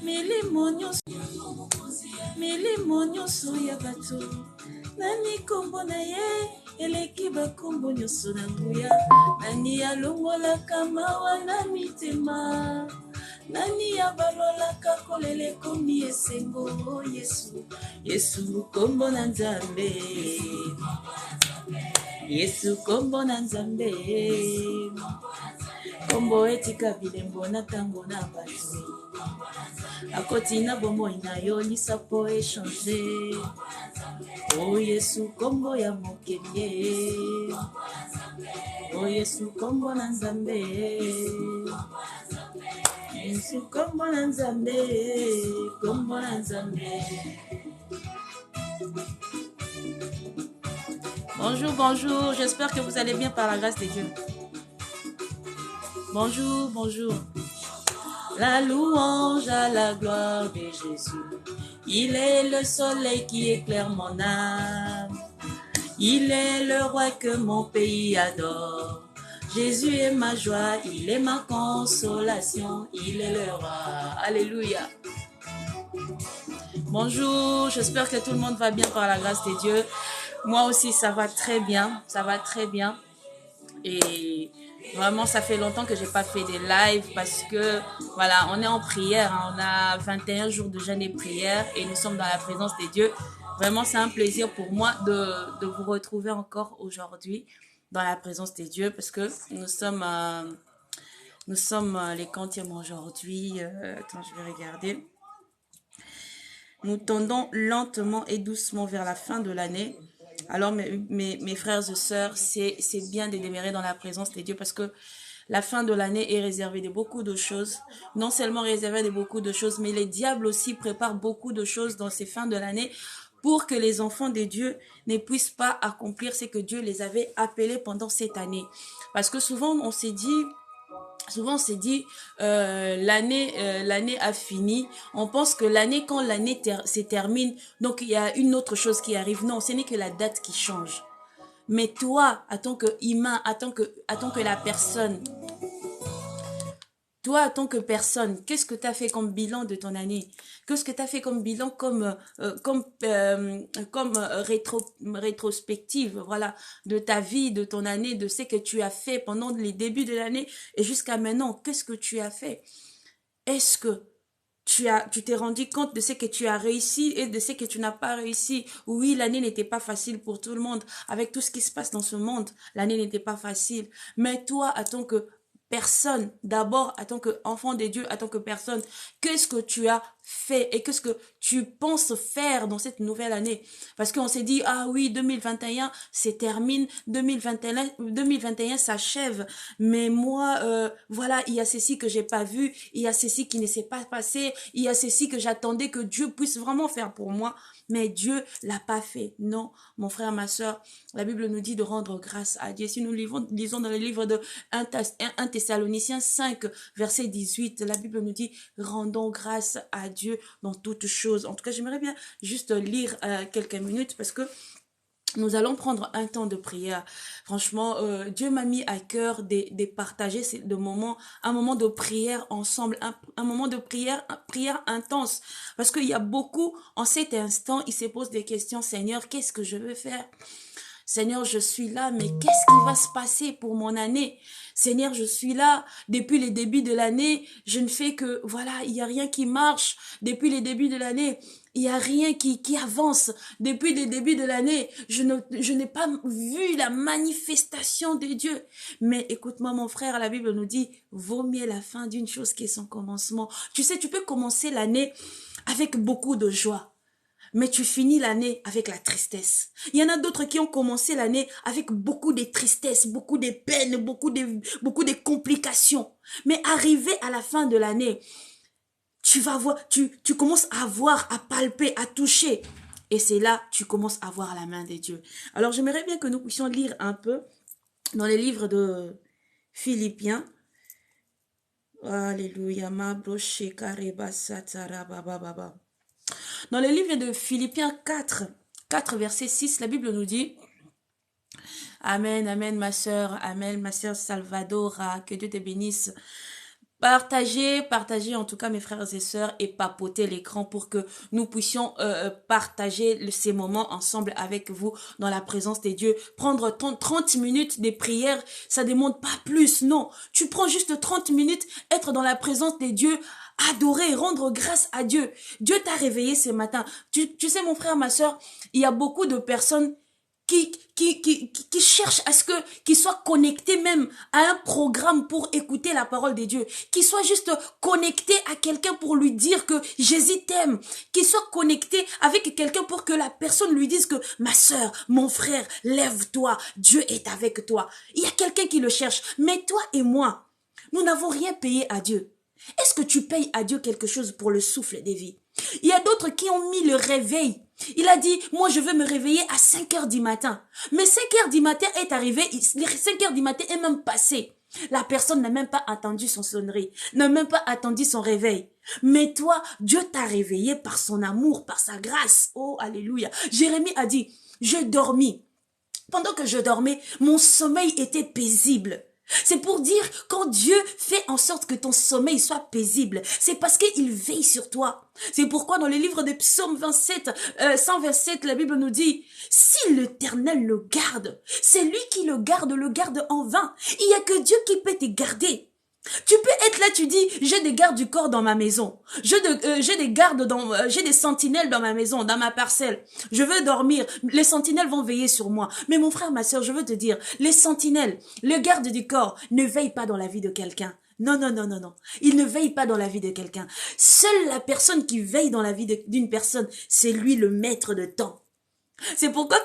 milimo nyonso ya bato nani kombo na ye eleki bakombo nyonso na nguya nani alongolaka mawa na mitema nani abalolaka kolela ekomi esengo yesu yesu kombo na nzambe yesu kombo na nzambe kombo etika bilembo na tango na bato akoti na bomoi na yo lisapo echange o yesu kombo ya mokenge o yesu kombo na nzambe yesu kombo na nzambe kombo na nzambe. Bonjour, bonjour, j'espère que vous allez bien par la grâce de Dieu. Bonjour, bonjour. La louange à la gloire de Jésus. Il est le soleil qui éclaire mon âme. Il est le roi que mon pays adore. Jésus est ma joie, il est ma consolation. Il est le roi. Alléluia. Bonjour, j'espère que tout le monde va bien par la grâce de Dieu. Moi aussi, ça va très bien. Ça va très bien. Et vraiment, ça fait longtemps que j'ai pas fait des lives parce que, voilà, on est en prière. Hein, on a 21 jours de jeûne et prière et nous sommes dans la présence de Dieu. Vraiment, c'est un plaisir pour moi de vous retrouver encore aujourd'hui dans la présence de Dieu parce que nous sommes les quantièmes aujourd'hui. Attends, je vais regarder. Nous tendons lentement et doucement vers la fin de l'année. Alors, mes frères et sœurs, c'est bien de demeurer dans la présence de Dieu parce que la fin de l'année est réservée de beaucoup de choses. Non seulement réservée de beaucoup de choses, mais les diables aussi préparent beaucoup de choses dans ces fins de l'année pour que les enfants de Dieu ne puissent pas accomplir ce que Dieu les avait appelés pendant cette année. Parce que souvent, on s'est dit, l'année a fini. On pense que l'année, quand l'année se termine, donc il y a une autre chose qui arrive. Non, ce n'est que la date qui change. Mais toi, en tant qu'humain, en tant que la personne, toi, en tant que personne, qu'est-ce que tu as fait comme bilan de ton année? Qu'est-ce que tu as fait comme bilan comme rétrospective, voilà, de ta vie, de ton année, de ce que tu as fait pendant les débuts de l'année et jusqu'à maintenant? Qu'est-ce que tu as fait? Est-ce que tu t'es rendu compte de ce que tu as réussi et de ce que tu n'as pas réussi? Oui, l'année n'était pas facile pour tout le monde. Avec tout ce qui se passe dans ce monde, l'année n'était pas facile. Mais toi, en tant que personne, d'abord, en tant qu'enfant de Dieu, en tant que personne, qu'est-ce que tu as fait et qu'est-ce que tu penses faire dans cette nouvelle année? Parce qu'on s'est dit, ah oui, 2021, c'est termine, 2021 s'achève, mais moi, voilà, il y a ceci que j'ai pas vu, il y a ceci qui ne s'est pas passé, il y a ceci que j'attendais que Dieu puisse vraiment faire pour moi, mais Dieu l'a pas fait. Non, mon frère, ma soeur, la Bible nous dit de rendre grâce à Dieu. Si nous lisons dans le livre de 1 Thessaloniciens 5, verset 18, la Bible nous dit, rendons grâce à Dieu dans toutes choses. En tout cas, j'aimerais bien juste lire quelques minutes parce que nous allons prendre un temps de prière. Franchement, Dieu m'a mis à cœur de partager un moment de prière ensemble, un moment de prière intense. Parce qu'il y a beaucoup, en cet instant, ils se posent des questions. Seigneur, qu'est-ce que je veux faire? Seigneur, je suis là, mais qu'est-ce qui va se passer pour mon année? Seigneur, je suis là depuis les débuts de l'année. Je ne fais que, voilà, il n'y a rien qui marche. Depuis les débuts de l'année, il n'y a rien qui avance. Depuis les débuts de l'année, je n'ai pas vu la manifestation de Dieu. Mais écoute-moi, mon frère, la Bible nous dit, vaut mieux la fin d'une chose qui est son commencement. Tu sais, tu peux commencer l'année avec beaucoup de joie. Mais tu finis l'année avec la tristesse. Il y en a d'autres qui ont commencé l'année avec beaucoup de tristesse, beaucoup de peine, beaucoup de complications. Mais arrivé à la fin de l'année, tu vas voir, tu commences à voir, à palper, à toucher. Et c'est là, tu commences à voir la main de Dieu. Alors, j'aimerais bien que nous puissions lire un peu dans les livres de Philippiens. Alléluia. Dans le livre de Philippiens 4, verset 6, la Bible nous dit, Amen, amen, ma sœur Salvadora, que Dieu te bénisse. Partagez en tout cas mes frères et sœurs et papotez l'écran pour que nous puissions partager ces moments ensemble avec vous dans la présence de Dieu. Prendre 30 minutes de prière, ça demande pas plus, non. Tu prends juste 30 minutes, être dans la présence de Dieu, adorer, rendre grâce à Dieu. Dieu t'a réveillé ce matin. Tu sais mon frère, ma sœur, il y a beaucoup de personnes qui cherchent à ce qu'ils soient connectés même à un programme pour écouter la parole de Dieu, qu'ils soient juste connectés à quelqu'un pour lui dire que Jésus t'aime, qu'ils soient connectés avec quelqu'un pour que la personne lui dise que ma sœur, mon frère, lève-toi, Dieu est avec toi. Il y a quelqu'un qui le cherche, mais toi et moi, nous n'avons rien payé à Dieu. Est-ce que tu payes à Dieu quelque chose pour le souffle des vies? Il y a d'autres qui ont mis le réveil. Il a dit, moi je veux me réveiller à 5 heures du matin. Mais 5 heures du matin est arrivé, 5 heures du matin est même passé. La personne n'a même pas attendu son sonnerie, n'a même pas attendu son réveil. Mais toi, Dieu t'a réveillé par son amour, par sa grâce. Oh, alléluia. Jérémie a dit, je dormis. Pendant que je dormais, mon sommeil était paisible. C'est pour dire, quand Dieu fait en sorte que ton sommeil soit paisible, c'est parce qu'il veille sur toi. C'est pourquoi dans le livre de Psaume 127, la Bible nous dit, si l'Éternel le garde, c'est lui qui le garde en vain. Il n'y a que Dieu qui peut te garder. Tu peux être là, tu dis, j'ai des gardes du corps dans ma maison. J'ai des gardes j'ai des sentinelles dans ma maison, dans ma parcelle. Je veux dormir. Les sentinelles vont veiller sur moi. Mais mon frère, ma sœur, je veux te dire, les sentinelles, les gardes du corps ne veillent pas dans la vie de quelqu'un. Non, non, non, non, non. Ils ne veillent pas dans la vie de quelqu'un. Seule la personne qui veille dans la vie d'une personne, c'est lui le maître de temps. C'est pourquoi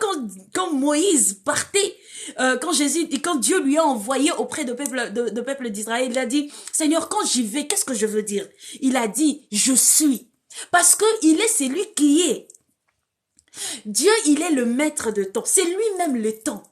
quand Moïse partait, quand Dieu lui a envoyé auprès de peuple d'Israël, il a dit, Seigneur, quand j'y vais, qu'est-ce que je veux dire? Il a dit, je suis. Parce que il est celui qui est. Dieu, il est le maître de temps. C'est lui-même le temps.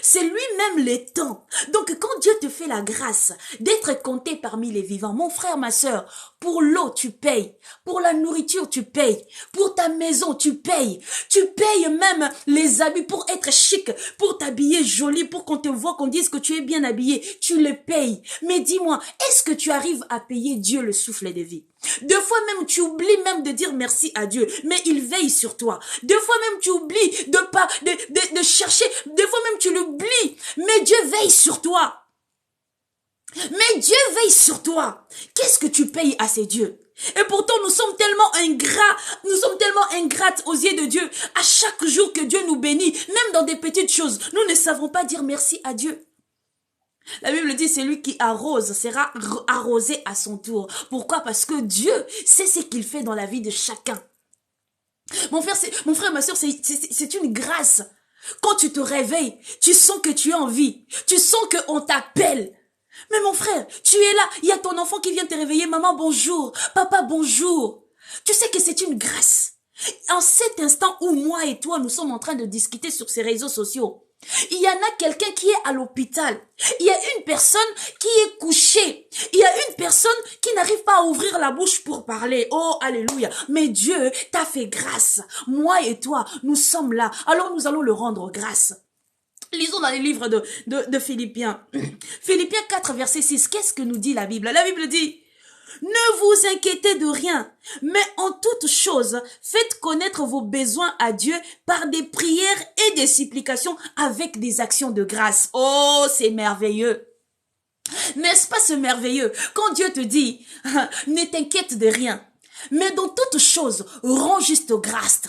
C'est lui-même le temps. Donc, quand Dieu te fait la grâce d'être compté parmi les vivants, mon frère, ma sœur, pour l'eau, tu payes. Pour la nourriture, tu payes. Pour ta maison, tu payes. Tu payes même les habits pour être chic, pour t'habiller joli, pour qu'on te voit, qu'on dise que tu es bien habillé. Tu le payes. Mais dis-moi, est-ce que tu arrives à payer Dieu le souffle de vie? Deux fois même, tu oublies même de dire merci à Dieu, mais il veille sur toi. Deux fois même, tu oublies de chercher. Deux fois même, tu l'oublies, mais Dieu veille sur toi. Mais Dieu veille sur toi. Qu'est-ce que tu payes à ces dieux? Et pourtant, nous sommes tellement ingrates aux yeux de Dieu. À chaque jour que Dieu nous bénit, même dans des petites choses, nous ne savons pas dire merci à Dieu. La Bible dit, celui qui arrose sera arrosé à son tour. Pourquoi? Parce que Dieu sait ce qu'il fait dans la vie de chacun. Mon frère, ma soeur, c'est une grâce. Quand tu te réveilles, tu sens que tu es en vie. Tu sens qu'on t'appelle. Mais mon frère, tu es là. Il y a ton enfant qui vient te réveiller. Maman, bonjour. Papa, bonjour. Tu sais que c'est une grâce. En cet instant où moi et toi, nous sommes en train de discuter sur ces réseaux sociaux, il y en a quelqu'un qui est à l'hôpital. Il y a une personne qui est couchée. Il y a une personne qui n'arrive pas à ouvrir la bouche pour parler. Oh, alléluia. Mais Dieu t'a fait grâce. Moi et toi, nous sommes là. Alors nous allons le rendre grâce. Lisons dans les livres de Philippiens. Philippiens 4, verset 6. Qu'est-ce que nous dit la Bible? La Bible dit, ne vous inquiétez de rien, mais en toute chose, faites connaître vos besoins à Dieu par des prières et des supplications avec des actions de grâce. Oh, c'est merveilleux. N'est-ce pas ce merveilleux? Quand Dieu te dit, ne t'inquiète de rien, mais dans toute chose, rends juste grâce.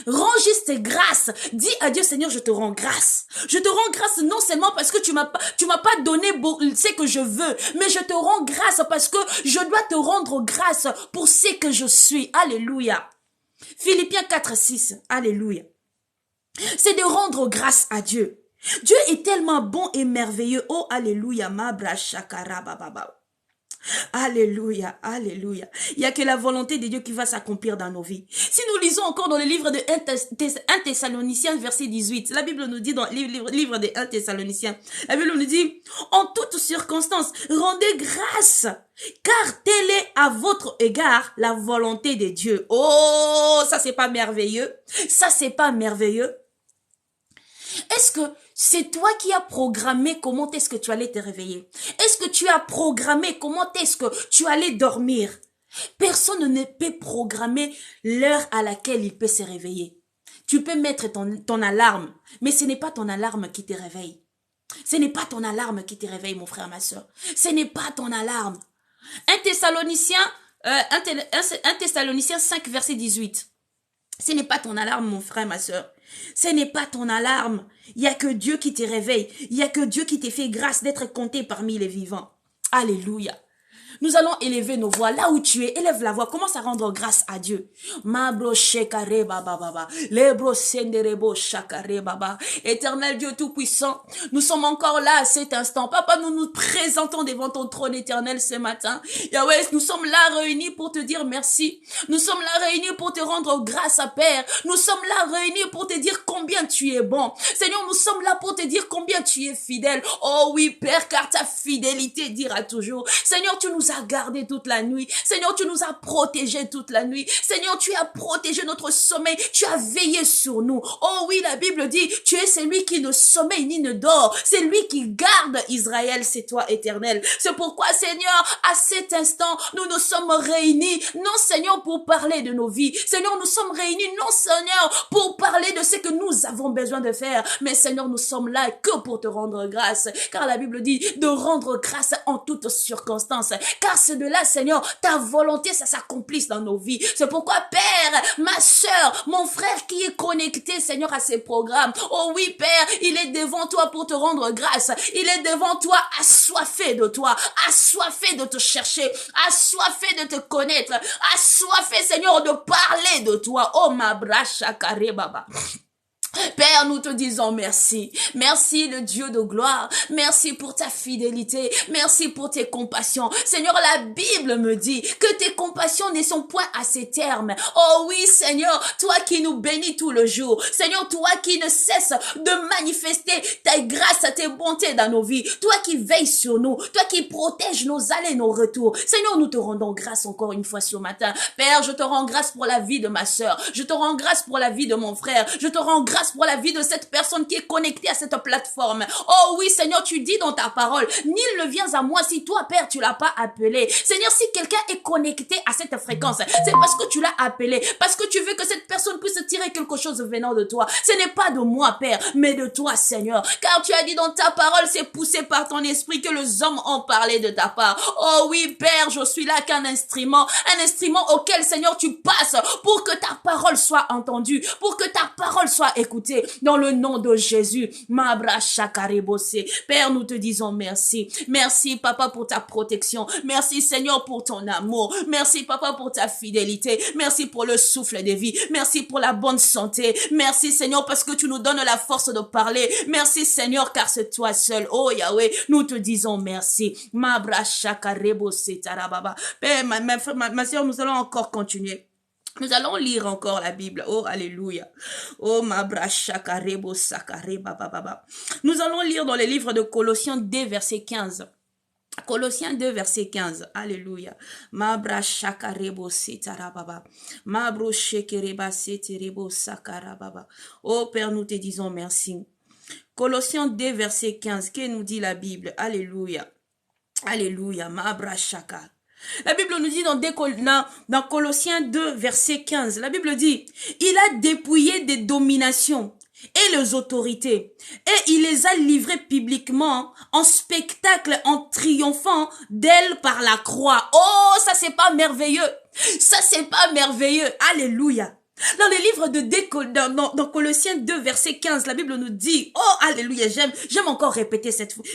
Rends juste grâce. Dis à Dieu, Seigneur, je te rends grâce. Je te rends grâce non seulement parce que tu m'as pas donné ce que je veux, mais je te rends grâce parce que je dois te rendre grâce pour ce que je suis. Alléluia. Philippiens 4, 6. Alléluia. C'est de rendre grâce à Dieu. Dieu est tellement bon et merveilleux. Oh, alléluia. Mabra shakara bababa. Alléluia, alléluia. Il n'y a que la volonté de Dieu qui va s'accomplir dans nos vies. Si nous lisons encore dans le livre de 1 Thessaloniciens, verset 18, la Bible nous dit dans le livre de 1 Thessaloniciens, la Bible nous dit, en toutes circonstances, rendez grâce, car telle est à votre égard la volonté de Dieu. Oh, ça c'est pas merveilleux. Ça c'est pas merveilleux. Est-ce que c'est toi qui as programmé comment est-ce que tu allais te réveiller? Est-ce que tu as programmé comment est-ce que tu allais dormir? Personne ne peut programmer l'heure à laquelle il peut se réveiller. Tu peux mettre ton alarme, mais ce n'est pas ton alarme qui te réveille. Ce n'est pas ton alarme qui te réveille, mon frère, ma soeur. Ce n'est pas ton alarme. 1 Thessaloniciens 5, verset 18. Ce n'est pas ton alarme, mon frère, ma soeur. Ce n'est pas ton alarme. Il n'y a que Dieu qui te réveille. Il n'y a que Dieu qui te fait grâce d'être compté parmi les vivants. Alléluia. Nous allons élever nos voix là où tu es. Élève la voix. Commence à rendre grâce à Dieu. Éternel Dieu Tout-Puissant, nous sommes encore là à cet instant. Papa, nous nous présentons devant ton trône éternel ce matin. Yahweh, nous sommes là réunis pour te dire merci. Nous sommes là réunis pour te rendre grâce à Père. Nous sommes là réunis pour te dire combien tu es bon. Seigneur, nous sommes là pour te dire combien tu es fidèle. Oh oui, Père, car ta fidélité dira toujours. Seigneur, tu nous as gardés toute la nuit. Seigneur, tu nous as protégés toute la nuit. Seigneur, tu as protégé notre sommeil. Tu as veillé sur nous. Oh oui, la Bible dit, tu es celui qui ne sommeille ni ne dort. C'est lui qui garde Israël, c'est toi éternel. C'est pourquoi, Seigneur, à cet instant, nous nous sommes réunis, non, Seigneur, pour parler de nos vies. Seigneur, nous sommes réunis, non, Seigneur, pour parler de ce que nous avons besoin de faire. Mais, Seigneur, nous sommes là que pour te rendre grâce. Car la Bible dit de rendre grâce en toutes circonstances. Car c'est de là, Seigneur, ta volonté, ça s'accomplisse dans nos vies. C'est pourquoi, Père, ma sœur, mon frère qui est connecté, Seigneur, à ces programmes. Oh oui, Père, il est devant toi pour te rendre grâce. Il est devant toi, assoiffé de toi, assoiffé de te chercher, assoiffé de te connaître, assoiffé, Seigneur, de parler de toi. Oh, ma bracha carré, baba. Père, nous te disons merci. Merci, le Dieu de gloire. Merci pour ta fidélité. Merci pour tes compassions. Seigneur, la Bible me dit que tes compassions ne sont point à ces termes. Oh oui, Seigneur, toi qui nous bénis tout le jour. Seigneur, toi qui ne cesses de manifester ta grâce, tes bontés dans nos vies. Toi qui veilles sur nous. Toi qui protèges nos allées, nos retours. Seigneur, nous te rendons grâce encore une fois ce matin. Père, je te rends grâce pour la vie de ma sœur. Je te rends grâce pour la vie de mon frère. Je te rends grâce pour la vie de cette personne qui est connectée à cette plateforme. Oh oui, Seigneur, tu dis dans ta parole, nul ne vient à moi si toi, Père, tu l'as pas appelé. Seigneur, si quelqu'un est connecté à cette fréquence, c'est parce que tu l'as appelé, parce que tu veux que cette personne puisse tirer quelque chose venant de toi. Ce n'est pas de moi, Père, mais de toi, Seigneur. Car tu as dit dans ta parole, c'est poussé par ton esprit que les hommes ont parlé de ta part. Oh oui, Père, je suis là qu'un instrument auquel, Seigneur, tu passes pour que ta parole soit entendue, pour que ta parole soit écoutée. Dans le nom de Jésus. Père, nous te disons merci. Merci, Papa, pour ta protection. Merci, Seigneur, pour ton amour. Merci, Papa, pour ta fidélité. Merci pour le souffle de vie. Merci pour la bonne santé. Merci, Seigneur, parce que tu nous donnes la force de parler. Merci, Seigneur, car c'est toi seul. Oh, Yahweh, nous te disons merci. Père, ma sœur, nous allons encore continuer. Nous allons lire encore la Bible. Oh, alléluia. Oh, ma bracha karebo sakare baba baba. Nous allons lire dans le livre de Colossiens 2, verset 15. Colossiens 2, verset 15. Alléluia. Ma bracha karebo setara baba. Ma broche kereba seterebo sakara baba. Oh, Père, nous te disons merci. Colossiens 2, verset 15. Que nous dit la Bible? Alléluia. Alléluia. Ma bracha. La Bible nous dit dans Colossiens 2, verset 15, la Bible dit, il a dépouillé des dominations et les autorités, et il les a livrées publiquement en spectacle, en triomphant d'elles par la croix. Oh, ça c'est pas merveilleux. Ça c'est pas merveilleux. Alléluia. Dans le livre dans Colossiens 2, verset 15, la Bible nous dit, oh, alléluia, j'aime encore répéter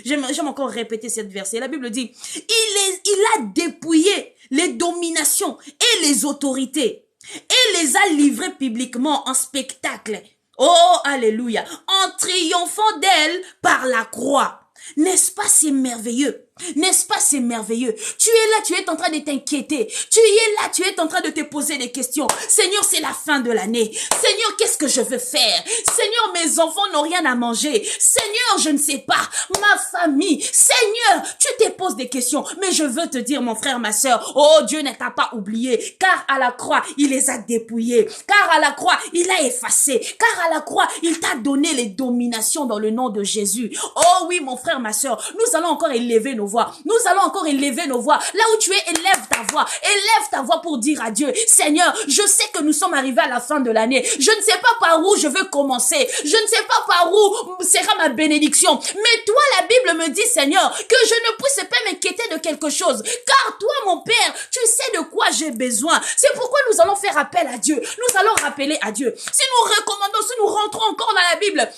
j'aime encore répéter cette verset. La Bible dit, il a dépouillé les dominations et les autorités et les a livrées publiquement en spectacle. Oh, alléluia, en triomphant d'elles par la croix. N'est-ce pas, c'est merveilleux? N'est-ce pas, c'est merveilleux. Tu es là, tu es en train de t'inquiéter. Tu es là, tu es en train de te poser des questions. Seigneur, c'est la fin de l'année. Seigneur, qu'est-ce que je veux faire? Seigneur, mes enfants n'ont rien à manger. Seigneur, je ne sais pas. Ma famille. Seigneur, tu te poses des questions. Mais je veux te dire, mon frère, ma sœur, oh, Dieu ne t'a pas oublié. Car à la croix, il les a dépouillés. Car à la croix, il a effacé. Car à la croix, il t'a donné les dominations dans le nom de Jésus. Oh oui, mon frère, ma sœur, nous allons encore élever nos voix. Nous allons encore élever nos voix. Là où tu es, élève ta voix. Élève ta voix pour dire à Dieu, Seigneur, je sais que nous sommes arrivés à la fin de l'année. Je ne sais pas par où je veux commencer. Je ne sais pas par où sera ma bénédiction. Mais toi, la Bible me dit, Seigneur, que je ne puisse pas m'inquiéter de quelque chose. Car toi, mon Père, tu sais de quoi j'ai besoin. C'est pourquoi nous allons faire appel à Dieu. Nous allons rappeler à Dieu. Si nous recommandons, si nous rentrons encore dans la Bible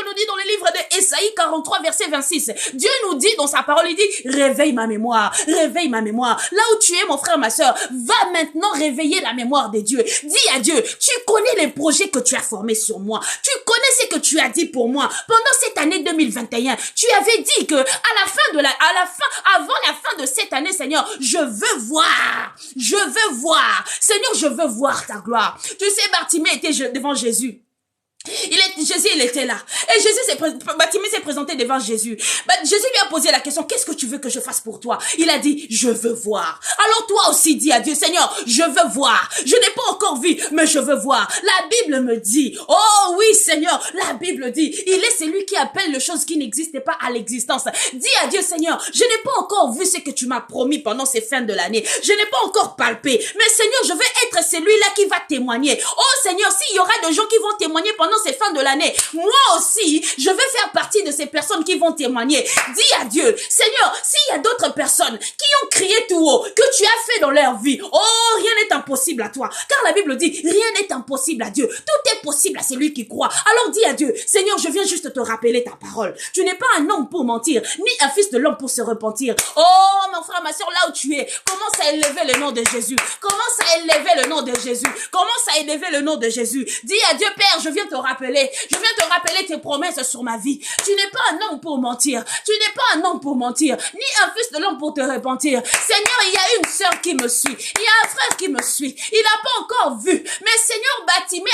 nous dit dans le livre de Ésaïe 43, verset 26, Dieu nous dit dans sa parole, il dit, réveille ma mémoire, réveille ma mémoire. Là où tu es, mon frère, ma sœur, va maintenant réveiller la mémoire de Dieu. Dis à Dieu, tu connais les projets que tu as formés sur moi. Tu connais ce que tu as dit pour moi. Pendant cette année 2021, tu avais dit que avant la fin de cette année, Seigneur, je veux voir. Seigneur, je veux voir ta gloire. Tu sais, Bartimée était devant Jésus. Jésus, il était là. Et Bartimée s'est présenté devant Jésus. Jésus lui a posé la question, qu'est-ce que tu veux que je fasse pour toi? Il a dit, je veux voir. Alors toi aussi dis à Dieu, Seigneur, je veux voir. Je n'ai pas encore vu, mais je veux voir. La Bible me dit, oh oui Seigneur, la Bible dit, il est celui qui appelle les choses qui n'existaient pas à l'existence. Dis à Dieu, Seigneur, je n'ai pas encore vu ce que tu m'as promis pendant ces fins de l'année. Je n'ai pas encore palpé. Mais Seigneur, je veux être celui-là qui va témoigner. Oh Seigneur, s'il y aura des gens qui vont témoigner pendant ces fins de l'année, moi aussi, je vais faire partie de ces personnes qui vont témoigner. Dis à Dieu, Seigneur, s'il y a d'autres personnes qui ont crié tout haut, que tu as fait dans leur vie, oh, rien n'est impossible à toi. Car la Bible dit, rien n'est impossible à Dieu. Tout est possible à celui qui croit. Alors dis à Dieu, Seigneur, je viens juste te rappeler ta parole. Tu n'es pas un homme pour mentir, ni un fils de l'homme pour se repentir. Oh, mon frère, ma soeur, là où tu es, commence à élever le nom de Jésus. Commence à élever le nom de Jésus. Commence à élever le nom de Jésus. Dis à Dieu, Père, je viens te rappeler tes promesses sur ma vie. Tu n'es pas un homme pour mentir. Tu n'es pas un homme pour mentir, ni un fils de l'homme pour te repentir. Seigneur, il y a une sœur qui me suit. Il y a un frère qui me suit. Il n'a pas encore vu. Mais Seigneur, Bartimée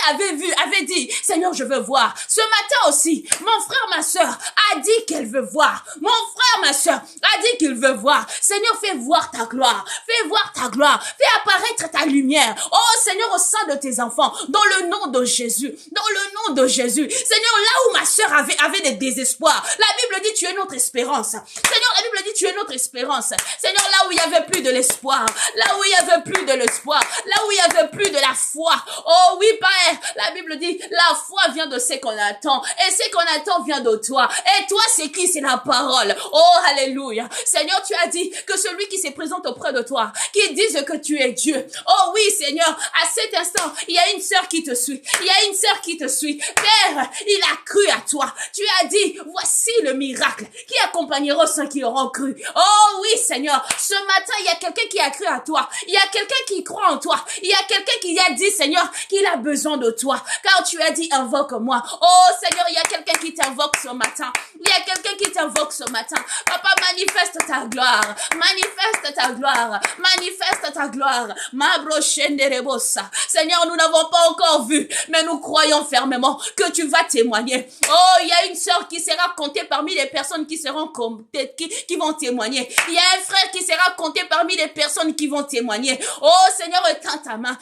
avait dit, Seigneur, je veux voir. Ce matin aussi, mon frère, ma sœur a dit qu'elle veut voir. Mon frère, ma sœur a dit qu'il veut voir. Seigneur, fais voir ta gloire. Fais voir ta gloire. Fais apparaître ta lumière. Oh Seigneur, au sein de tes enfants, dans le nom de Jésus. Dans le nom de Jésus. Seigneur, là où ma sœur avait des désespoirs, la Bible dit tu es notre espérance. Seigneur, la Bible dit tu es notre espérance. Seigneur, là où il y avait plus de l'espoir, là où il y avait plus de l'espoir, là où il y avait plus de la foi. Oh oui, Père, la Bible dit la foi vient de ce qu'on attend et ce qu'on attend vient de toi. Et toi, c'est qui? C'est la parole. Oh, alléluia. Seigneur, tu as dit que celui qui se présente auprès de toi, qui dise que tu es Dieu. Oh oui, Seigneur, à cet instant, il y a une sœur qui te suit. Il y a une sœur qui te suit. Père, il a cru à toi. Tu as dit, voici le miracle qui accompagnera ceux qui auront cru. Oh oui, Seigneur, ce matin, il y a quelqu'un qui a cru à toi. Il y a quelqu'un qui croit en toi. Il y a quelqu'un qui a dit, Seigneur, qu'il a besoin de toi. Car tu as dit, invoque-moi. Oh Seigneur, il y a quelqu'un qui t'invoque ce matin. Il y a quelqu'un qui t'invoque ce matin. Papa, manifeste ta gloire. Manifeste ta gloire. Manifeste ta gloire. Ma brochenne de rebossa. Seigneur, nous n'avons pas encore vu, mais nous croyons fermement que tu vas témoigner. Oh, il y a une sœur qui sera comptée parmi les personnes qui seront comptées, qui vont témoigner. Il y a un frère qui sera compté parmi les personnes qui vont témoigner. Oh Seigneur, étends ta main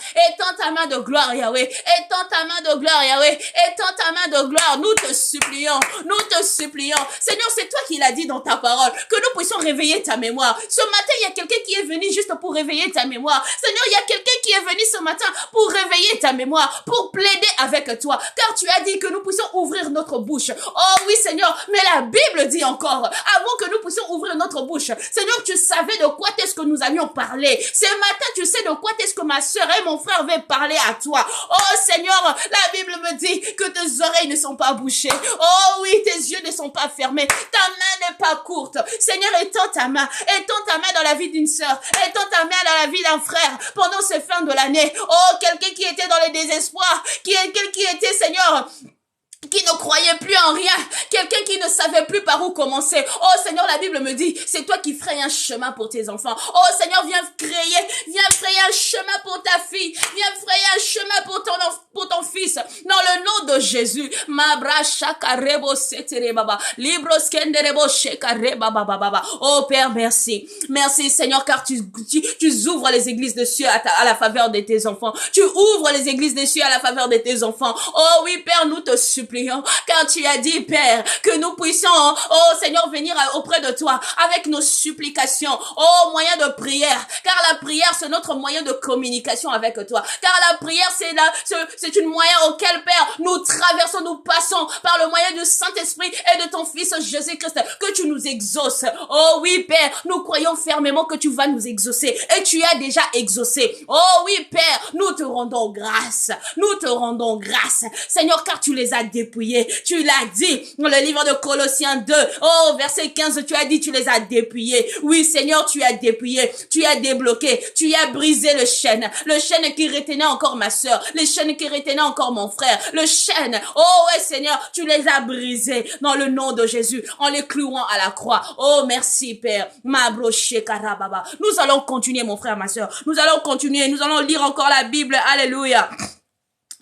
de gloire, Yahweh. Étends ta main de gloire, Yahweh. Étends ta main de gloire. Nous te supplions. Nous te supplions. Seigneur, c'est toi qui l'as dit dans ta parole, que nous puissions réveiller ta mémoire. Ce matin, il y a quelqu'un qui est venu juste pour réveiller ta mémoire. Seigneur, il y a quelqu'un qui est venu ce matin pour réveiller ta mémoire, pour plaider avec toi. Car tu as dit que nous puissions ouvrir notre bouche. Oh oui, Seigneur, mais la Bible dit encore, avant que nous puissions ouvrir notre bouche, Seigneur, tu savais de quoi est-ce que nous allions parler. Ce matin, tu sais de quoi est-ce que ma sœur et mon frère veulent parler à toi. Oh Seigneur, la Bible me dit que tes oreilles ne sont pas bouchées. Oh oui, tes yeux ne sont pas fermés. Ta main n'est pas courte. Seigneur, étends ta main. Étends ta main dans la vie d'une sœur. Étends ta main dans la vie d'un frère pendant ces fins de l'année. Oh, quelqu'un qui était dans le désespoir, quelqu'un qui était, Seigneur, qui ne croyait plus en rien, quelqu'un qui ne savait plus par où commencer. Oh Seigneur, la Bible me dit, c'est toi qui ferais un chemin pour tes enfants. Oh Seigneur, viens frayer un chemin pour ta fille, viens frayer un chemin pour ton fils, dans le nom de Jésus. Mabra shakarebo setere baba, libros kenderebo shekareba baba baba. Oh Père, merci. Merci Seigneur, car tu ouvres les églises de cieux à la faveur de tes enfants. Tu ouvres les églises de cieux à la faveur de tes enfants. Oh oui Père, nous te supplions, car tu as dit, Père, que nous puissions, oh Seigneur, venir auprès de toi avec nos supplications, oh moyen de prière, car la prière, c'est notre moyen de communication avec toi, car la prière, c'est une moyen auquel, Père, nous traversons, nous passons par le moyen du Saint-Esprit et de ton Fils Jésus-Christ, que tu nous exauces. Oh oui, Père, nous croyons fermement que tu vas nous exaucer, et tu as déjà exaucé. Oh oui, Père, nous te rendons grâce, Seigneur, car tu les as dépouillés. Tu l'as dit dans le livre de Colossiens 2, oh verset 15, tu as dit tu les as dépouillés. Oui Seigneur, tu as dépouillé, tu as débloqué, tu as brisé le chêne qui retenait encore ma sœur, le chêne qui retenait encore mon frère, le chêne, oh ouais Seigneur, tu les as brisés dans le nom de Jésus, en les clouant à la croix. Oh merci Père, ma broché karababa. Nous allons continuer mon frère, ma sœur, nous allons lire encore la Bible, alléluia.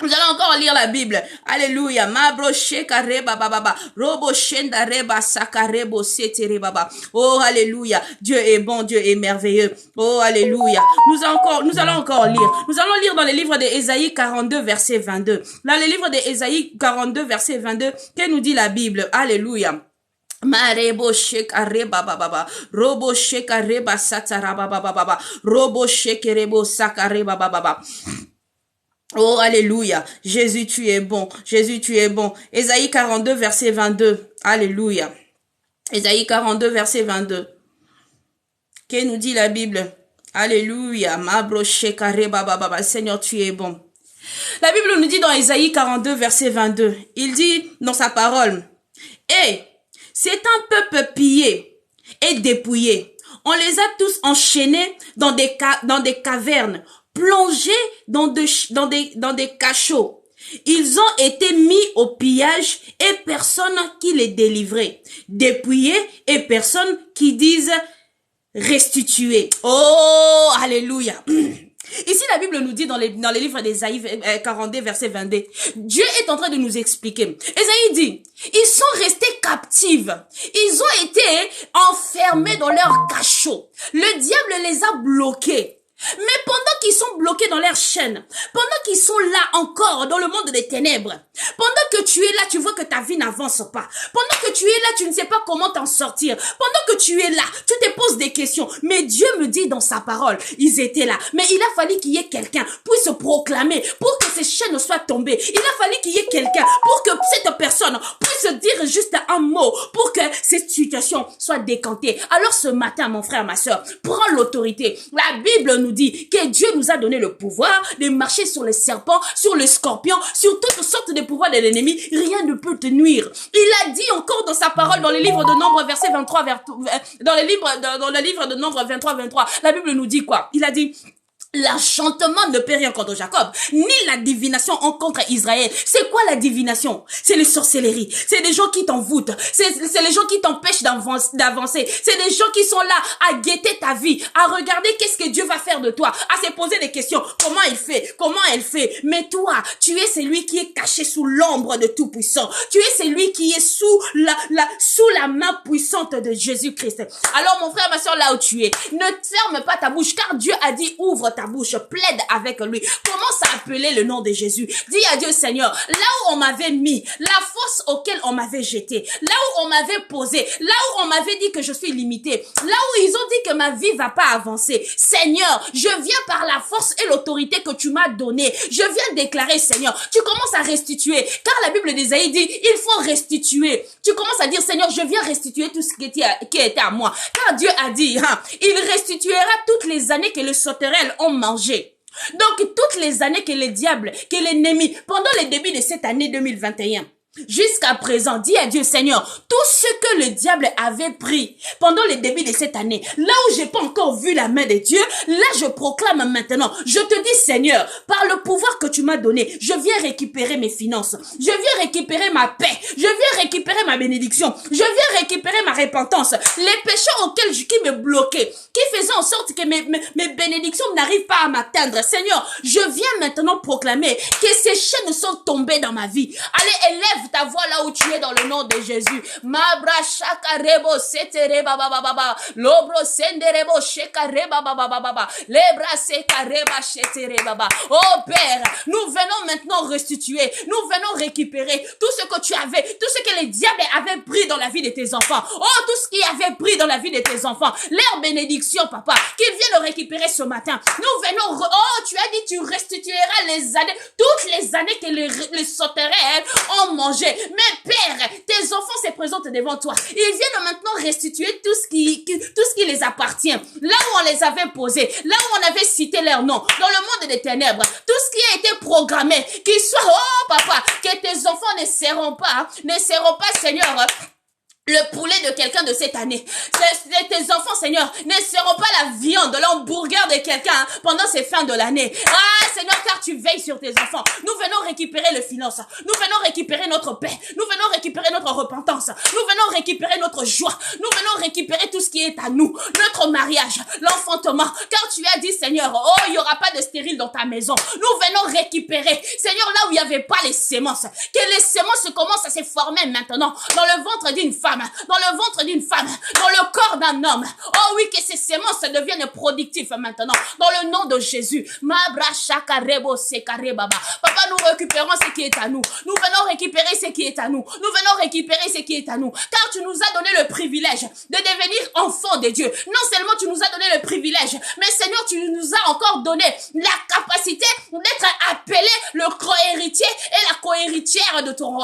Nous allons encore lire la Bible. Alléluia. Mabroche kareba baba. Robo shenda reba sakarebo setere baba. Oh alléluia. Dieu est bon, Dieu est merveilleux. Oh alléluia. Nous allons encore lire. Nous allons lire dans le livre d'Ésaïe 42 verset 22. Dans le livre d'Ésaïe 42 verset 22, que nous dit la Bible? Alléluia. Marebo shekareba baba. Robo shekareba sataraba baba. Robo shekerebo sakareba baba. Oh, alléluia. Jésus, tu es bon. Jésus, tu es bon. Ésaïe 42, verset 22. Alléluia. Ésaïe 42, verset 22. Que nous dit la Bible? Alléluia. Seigneur, tu es bon. La Bible nous dit dans Ésaïe 42, verset 22. Il dit dans sa parole, c'est un peuple pillé et dépouillé. On les a tous enchaînés dans des cavernes, plongés dans des cachots. Ils ont été mis au pillage et personne qui les délivrait. Dépouillés et personne qui dise restituer. Oh, alléluia. Ici, la Bible nous dit dans les livres d'Ésaïe 42, verset 22, Dieu est en train de nous expliquer. Ésaïe dit, ils sont restés captifs. Ils ont été enfermés dans leur cachot. Le diable les a bloqués. Mais pendant qu'ils sont bloqués dans leur chaîne, pendant qu'ils sont là encore dans le monde des ténèbres, pendant que tu es là, tu vois que ta vie n'avance pas. Pendant que tu es là, tu ne sais pas comment t'en sortir. Pendant que tu es là, tu te poses des questions. Mais Dieu me dit dans sa parole, ils étaient là. Mais il a fallu qu'il y ait quelqu'un pour se proclamer, pour que ces chaînes soient tombées. Il a fallu qu'il y ait quelqu'un pour que cette personne puisse dire juste un mot, pour que cette situation soit décantée. Alors ce matin, mon frère, ma soeur, prends l'autorité. La Bible nous dit que Dieu nous a donné le pouvoir de marcher sur les serpents, sur les scorpions, sur toutes sortes de pouvoirs de l'ennemi. Rien ne peut te nuire. Il a dit encore dans sa parole, dans le livre de Nombre, verset 23, dans le livre de Nombre 23, la Bible nous dit quoi? Il a dit, l'enchantement ne peut rien contre Jacob, ni la divination en contre Israël. C'est quoi la divination? C'est les sorcelleries. C'est des gens qui t'envoûtent. C'est les gens qui t'empêchent d'avancer. C'est des gens qui sont là à guetter ta vie, à regarder qu'est-ce que Dieu va faire de toi, à se poser des questions. Comment il fait? Comment elle fait? Mais toi, tu es celui qui est caché sous l'ombre de Tout-Puissant. Tu es celui qui est sous la main puissante de Jésus-Christ. Alors mon frère, ma soeur, là où tu es, ne ferme pas ta bouche, car Dieu a dit ouvre ta bouche, plaide avec lui. Commence à appeler le nom de Jésus. Dis à Dieu, Seigneur, là où on m'avait mis, la force auquel on m'avait jeté, là où on m'avait posé, là où on m'avait dit que je suis limité, là où ils ont dit que ma vie va pas avancer, Seigneur, je viens par la force et l'autorité que tu m'as donnée. Je viens déclarer, Seigneur, tu commences à restituer, car la Bible d'Ésaïe dit, il faut restituer. Tu commences à dire, Seigneur, je viens restituer tout ce qui était à moi. Car Dieu a dit, il restituera toutes les années que les sauterelles ont mangé. Donc, toutes les années que les diables, que l'ennemi, pendant le début de cette année 2021, Jusqu'à présent, dis à Dieu, Seigneur, tout ce que le diable avait pris pendant les débuts de cette année, là où j'ai pas encore vu la main de Dieu, là je proclame maintenant, je te dis, Seigneur, par le pouvoir que tu m'as donné, je viens récupérer mes finances, je viens récupérer ma paix, je viens récupérer ma bénédiction, je viens récupérer ma repentance, les péchés auxquels qui me bloquaient, qui faisaient en sorte que mes bénédictions n'arrivent pas à m'atteindre. Seigneur, je viens maintenant proclamer que ces chaînes sont tombées dans ma vie. Allez, élève ta voix là où tu es dans le nom de Jésus. Mabra shakarebo setere baba baba. Lobro senderebo shekareba baba baba. Lebra sekareba shetere baba. Oh Père, nous venons maintenant restituer, nous venons récupérer tout ce que tu avais, tout ce que les diables avaient pris dans la vie de tes enfants. Oh, tout ce qui avait pris dans la vie de tes enfants. Leur bénédiction, papa, qu'ils viennent le récupérer ce matin. Nous venons, oh, tu as dit, tu restitueras les années, toutes les années que les sauterelles ont mangé. Mais Père, tes enfants se présentent devant toi. Ils viennent maintenant restituer tout ce qui les appartient. Là où on les avait posés, là où on avait cité leur nom, dans le monde des ténèbres, tout ce qui a été programmé, qu'il soit, oh papa, que tes enfants ne seront pas, Seigneur, le poulet de quelqu'un de cette année. Tes enfants, Seigneur, ne seront pas la viande, l'hamburger de quelqu'un pendant ces fins de l'année. Ah, Seigneur, car tu veilles sur tes enfants. Nous venons récupérer les finances. Nous venons récupérer notre paix. Nous venons récupérer notre repentance. Nous venons récupérer notre joie. Nous venons récupérer tout ce qui est à nous. Notre mariage, l'enfantement. Car tu as dit, Seigneur, oh, il n'y aura pas de stérile dans ta maison. Nous venons récupérer, Seigneur, là où il n'y avait pas les semences. Que les semences commencent à se former maintenant dans le ventre d'une femme. Dans le ventre d'une femme, dans le corps d'un homme. Oh oui, que ces semences deviennent productives maintenant. Dans le nom de Jésus. Papa, nous récupérons ce qui est à nous. Nous venons récupérer ce qui est à nous. Nous venons récupérer ce qui est à nous. Car tu nous as donné le privilège de devenir enfants de Dieu. Non seulement tu nous as donné le privilège, mais Seigneur, tu nous as encore donné la capacité d'être appelé le co-héritier et la co-héritière de ton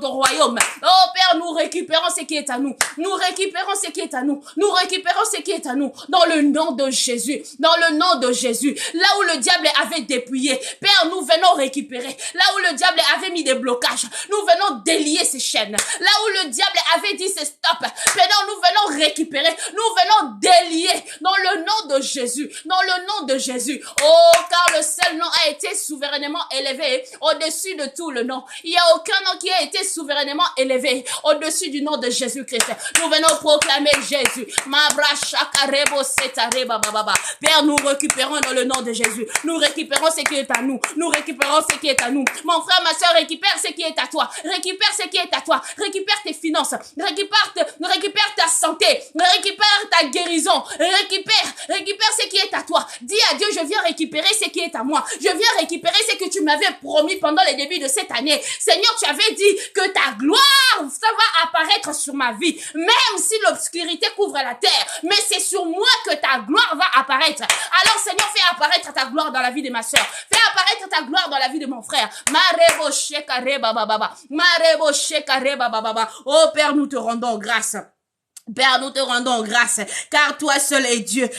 royaume. Oh Père, nous récupérons ce qui est à nous. Nous récupérons ce qui est à nous. Nous récupérons ce qui est à nous. Dans le nom de Jésus. Dans le nom de Jésus. Là où le diable avait dépouillé. Père, nous venons récupérer. Là où le diable avait mis des blocages. Nous venons délier ces chaînes. Là où le diable avait dit c'est stop. Maintenant, nous venons récupérer. Nous venons délier. Dans le nom de Jésus. Dans le nom de Jésus. Oh, car le seul nom a été souverainement élevé au-dessus de tout le nom. Il n'y a aucun nom qui a été souverainement élevé au-dessus du nom de Jésus-Christ. Nous venons proclamer Jésus. Père, nous récupérons dans le nom de Jésus. Nous récupérons ce qui est à nous. Nous récupérons ce qui est à nous. Mon frère, ma soeur, récupère ce qui est à toi. Récupère ce qui est à toi. Récupère tes finances. Récupère ta santé. Récupère ta guérison. Récupère ce qui est à toi. Dis à Dieu, je viens récupérer ce qui est à moi. Je viens récupérer ce que tu m'avais promis pendant les débuts de cette année. Seigneur, tu avais dit que ta gloire, ça va apparaître sur ma vie, même si l'obscurité couvre la terre, mais c'est sur moi que ta gloire va apparaître. Alors Seigneur, fais apparaître ta gloire dans la vie de ma soeur, fais apparaître ta gloire dans la vie de mon frère. Oh Père, nous te rendons grâce. Père, nous te rendons grâce, car toi seul est Dieu,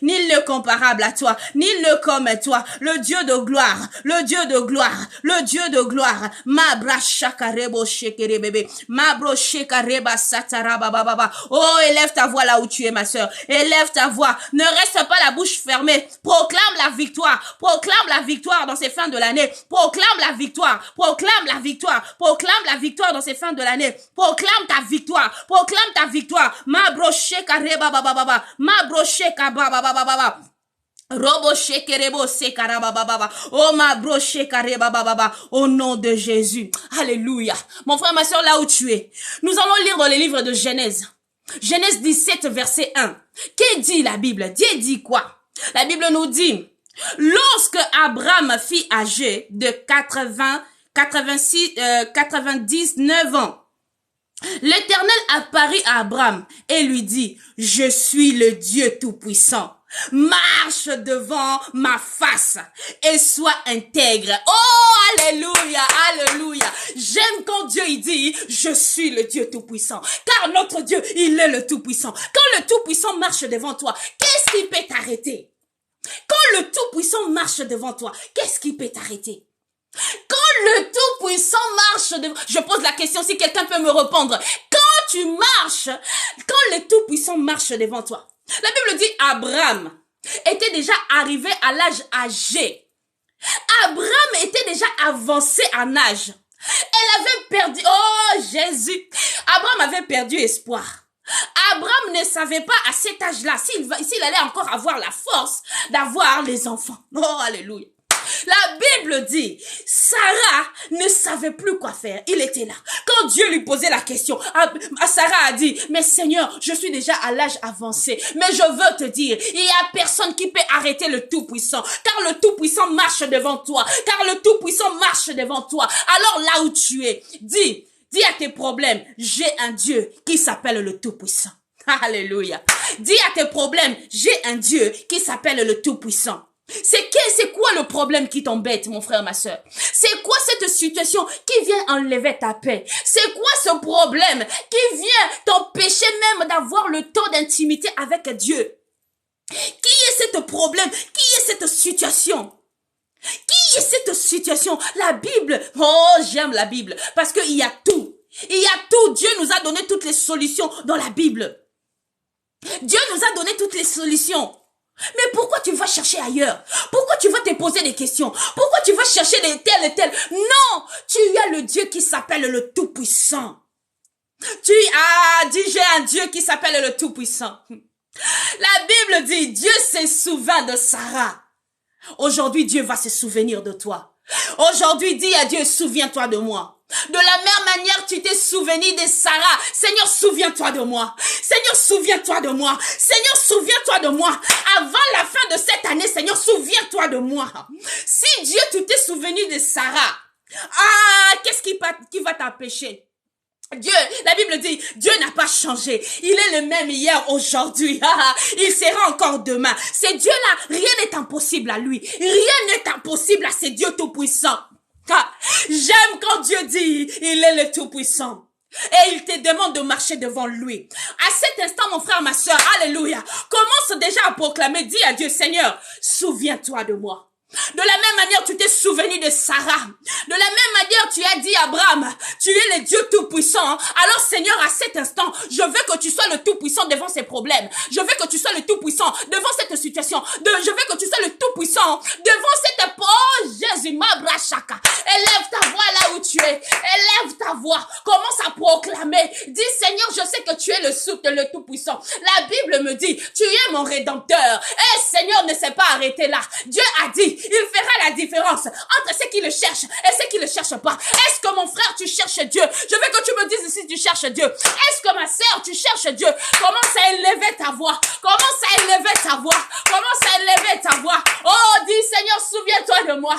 nul ne comparable à toi, nul ne comme toi, le Dieu de gloire, le Dieu de gloire, le Dieu de gloire. Ma brashakarebo shekere bébé, ma broshekareba sataraba baba. Oh, élève ta voix là où tu es, ma sœur, élève ta voix, ne reste pas la bouche fermée, proclame la victoire dans ces fins de l'année, proclame la victoire dans ces fins de l'année, proclame ta victoire, ma broche kareba baba, ma broche kababa baba. Robo shekerebo sekaraba baba. Oh ma broche kareba baba. Au nom de Jésus. Alléluia. Mon frère, ma soeur, là où tu es, nous allons lire dans les livres de Genèse. Genèse 17, verset 1. Que dit la Bible? Dieu dit quoi? La Bible nous dit, lorsque Abraham fut âgé de 99 ans, l'Éternel apparut à Abraham et lui dit, je suis le Dieu Tout-Puissant. Marche devant ma face et sois intègre. Oh, alléluia, alléluia. J'aime quand Dieu il dit, je suis le Dieu Tout-Puissant. Car notre Dieu, il est le Tout-Puissant. Quand le Tout-Puissant marche devant toi, qu'est-ce qui peut t'arrêter? Quand le Tout-Puissant marche devant toi, qu'est-ce qui peut t'arrêter? Quand le Tout-Puissant marche devant... Je pose la question si quelqu'un peut me répondre. Quand tu marches, quand le Tout-Puissant marche devant toi. La Bible dit Abraham était déjà arrivé à l'âge âgé. Abraham était déjà avancé en âge. Elle avait perdu... Oh Jésus! Abraham avait perdu espoir. Abraham ne savait pas à cet âge-là s'il allait encore avoir la force d'avoir les enfants. Oh, alléluia. La Bible dit, Sarah ne savait plus quoi faire. Il était là. Quand Dieu lui posait la question, Sarah a dit, mais Seigneur, je suis déjà à l'âge avancé. Mais je veux te dire, il n'y a personne qui peut arrêter le Tout-Puissant. Car le Tout-Puissant marche devant toi. Car le Tout-Puissant marche devant toi. Alors là où tu es, dis à tes problèmes, j'ai un Dieu qui s'appelle le Tout-Puissant. Alléluia. Dis à tes problèmes, j'ai un Dieu qui s'appelle le Tout-Puissant. C'est quoi le problème qui t'embête, mon frère, ma sœur? C'est quoi cette situation qui vient enlever ta paix? C'est quoi ce problème qui vient t'empêcher même d'avoir le temps d'intimité avec Dieu? Qui est ce problème? Qui est cette situation? Qui est cette situation? La Bible. Oh, j'aime la Bible parce qu'il y a tout. Il y a tout. Dieu nous a donné toutes les solutions dans la Bible. Dieu nous a donné toutes les solutions. Mais pourquoi tu vas chercher ailleurs? Pourquoi tu vas te poser des questions? Pourquoi tu vas chercher des tels et tels? Non, tu as le Dieu qui s'appelle le Tout-Puissant. Dis, j'ai un Dieu qui s'appelle le Tout-Puissant. La Bible dit, Dieu se souvint de Sarah. Aujourd'hui, Dieu va se souvenir de toi. Aujourd'hui, dis à Dieu, souviens-toi de moi. De la même manière, tu t'es souvenu de Sarah. Seigneur, souviens-toi de moi. Seigneur, souviens-toi de moi. Seigneur, souviens-toi de moi. Avant la fin de cette année, Seigneur, souviens-toi de moi. Si Dieu, tu t'es souvenu de Sarah, qu'est-ce qui va t'empêcher? Dieu, la Bible dit, Dieu n'a pas changé. Il est le même hier, aujourd'hui. Il sera encore demain. C'est Dieu-là, rien n'est impossible à lui. Rien n'est impossible à ce Dieu tout-puissant. J'aime quand Dieu dit, il est le tout-puissant. Et il te demande de marcher devant lui. À cet instant, mon frère, ma soeur, alléluia, commence déjà à proclamer, dis à Dieu, Seigneur, souviens-toi de moi. De la même manière, tu t'es souvenu de Sarah. De la même manière, tu as dit à Abraham, tu es le Dieu tout-puissant. Alors Seigneur, à cet instant, je veux que tu sois le tout-puissant devant ces problèmes. Je veux que tu sois le tout-puissant devant cette situation. Je veux que tu sois le tout-puissant devant cette... Oh Jésus, ma brachaka. Élève ta voix là où tu es. Élève ta voix. Commence à proclamer. Dis Seigneur, je sais que tu es le tout-puissant. La Bible me dit, tu es mon rédempteur. Et Seigneur ne s'est pas arrêté là. Dieu a dit, il fera la différence entre ceux qui le cherchent et ceux qui ne le cherchent pas. Est-ce que mon frère, tu cherches Dieu? Je veux que tu me dises si tu cherches Dieu. Est-ce que ma sœur, tu cherches Dieu? Commence à élever ta voix. Commence à élever ta voix. Commence à élever ta voix. Oh, dis Seigneur, souviens-toi de moi.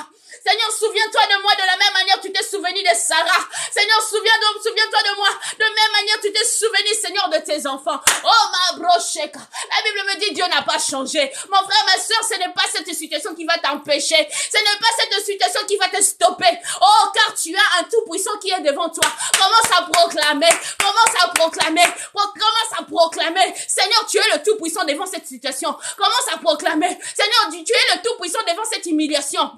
Seigneur, souviens-toi de moi de la même manière tu t'es souvenu de Sarah. Seigneur, souviens-toi de moi. De la même manière tu t'es souvenu, Seigneur, de tes enfants. Oh, ma brocheka. La Bible me dit, Dieu n'a pas changé. Mon frère, ma soeur, ce n'est pas cette situation qui va t'empêcher. Ce n'est pas cette situation qui va te stopper. Oh, car tu as un tout-puissant qui est devant toi. Commence à proclamer. Commence à proclamer. Commence à proclamer. Seigneur, tu es le tout-puissant devant cette situation. Commence à proclamer. Seigneur, tu es le tout-puissant devant cette humiliation.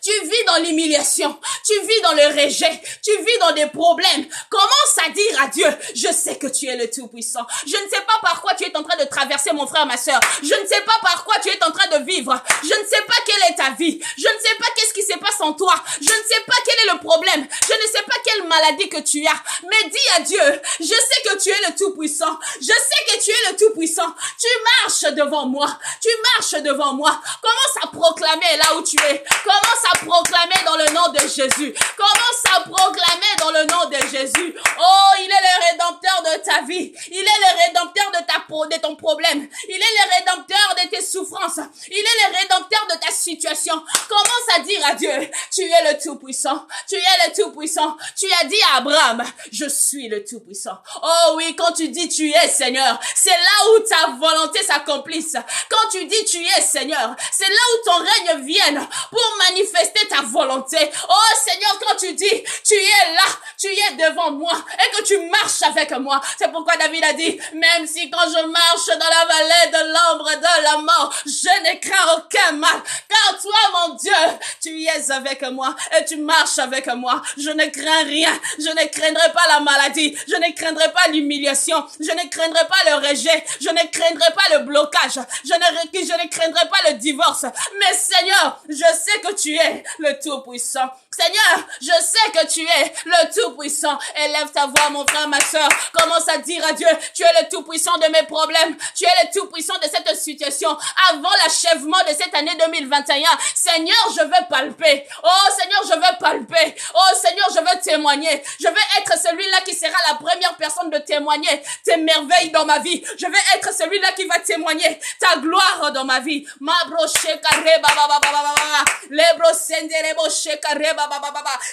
Tu vis dans l'humiliation, tu vis dans le rejet, tu vis dans des problèmes. Commence à dire à Dieu, je sais que tu es le Tout-Puissant. Je ne sais pas par quoi tu es en train de traverser, mon frère, ma soeur. Je ne sais pas par quoi tu es en train de vivre. Je ne sais pas quelle est ta vie. Je ne sais pas qu'est-ce qui se passe en toi. Je ne sais pas quel est le problème. Je ne sais pas quelle maladie que tu as. Mais dis à Dieu, je sais que tu es le Tout-Puissant. Je sais que tu es le Tout-Puissant. Tu marches devant moi. Tu marches devant moi. Commence à proclamer là où tu es. Commence à proclamer dans le nom de Jésus. Commence à proclamer dans le nom de Jésus. Oh, il est le rédempteur de ta vie. Il est le rédempteur de ton problème. Il est le rédempteur de tes souffrances. Il est le rédempteur de ta situation. Commence à dire à Dieu, tu es le Tout-Puissant. Tu es le Tout-Puissant. Tu as dit à Abraham, je suis le Tout-Puissant. Oh oui, quand tu dis tu es Seigneur, c'est là où ta volonté s'accomplisse. Quand tu dis tu es Seigneur, c'est là où ton règne vienne pour manifester ta volonté. Oh Seigneur, quand tu dis, tu es là, tu es devant moi et que tu marches avec moi. C'est pourquoi David a dit, même si quand je marche dans la vallée de l'ombre de la mort, je ne crains aucun mal, car toi, mon Dieu, tu es avec moi et tu marches avec moi. Je ne crains rien, je ne craindrai pas la maladie, je ne craindrai pas l'humiliation, je ne craindrai pas le rejet, je ne craindrai pas le blocage, je ne craindrai pas le divorce. Mais Seigneur, je sais que tu es le Tout-Puissant. Seigneur, je sais que tu es le Tout-Puissant. Élève ta voix, mon frère, ma soeur. Commence à dire à Dieu, tu es le Tout-Puissant de mes problèmes. Tu es le Tout-Puissant de cette situation. Avant l'achèvement de cette année 2021, Seigneur, je veux palper. Oh Seigneur, je veux palper. Oh Seigneur, je veux témoigner. Je veux être celui-là qui sera la première personne de témoigner tes merveilles dans ma vie. Je veux être celui-là qui va témoigner ta gloire dans ma vie.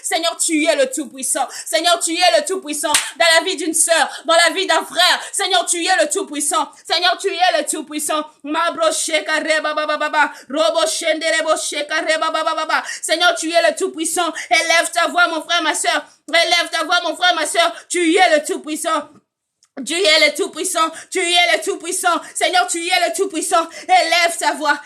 Seigneur, tu es le Tout-Puissant. Seigneur, tu es le Tout-Puissant dans la vie d'une sœur, dans la vie d'un frère. Seigneur, tu es le Tout-Puissant. Seigneur, tu es le Tout-Puissant. Seigneur, tu es le Tout-Puissant. Élève ta voix, mon frère, ma sœur. Élève ta voix, mon frère, ma sœur. Tu es le Tout-Puissant. Tu es le Tout-Puissant, tu es le Tout-Puissant. Seigneur, tu es le Tout-Puissant. Élève ta voix,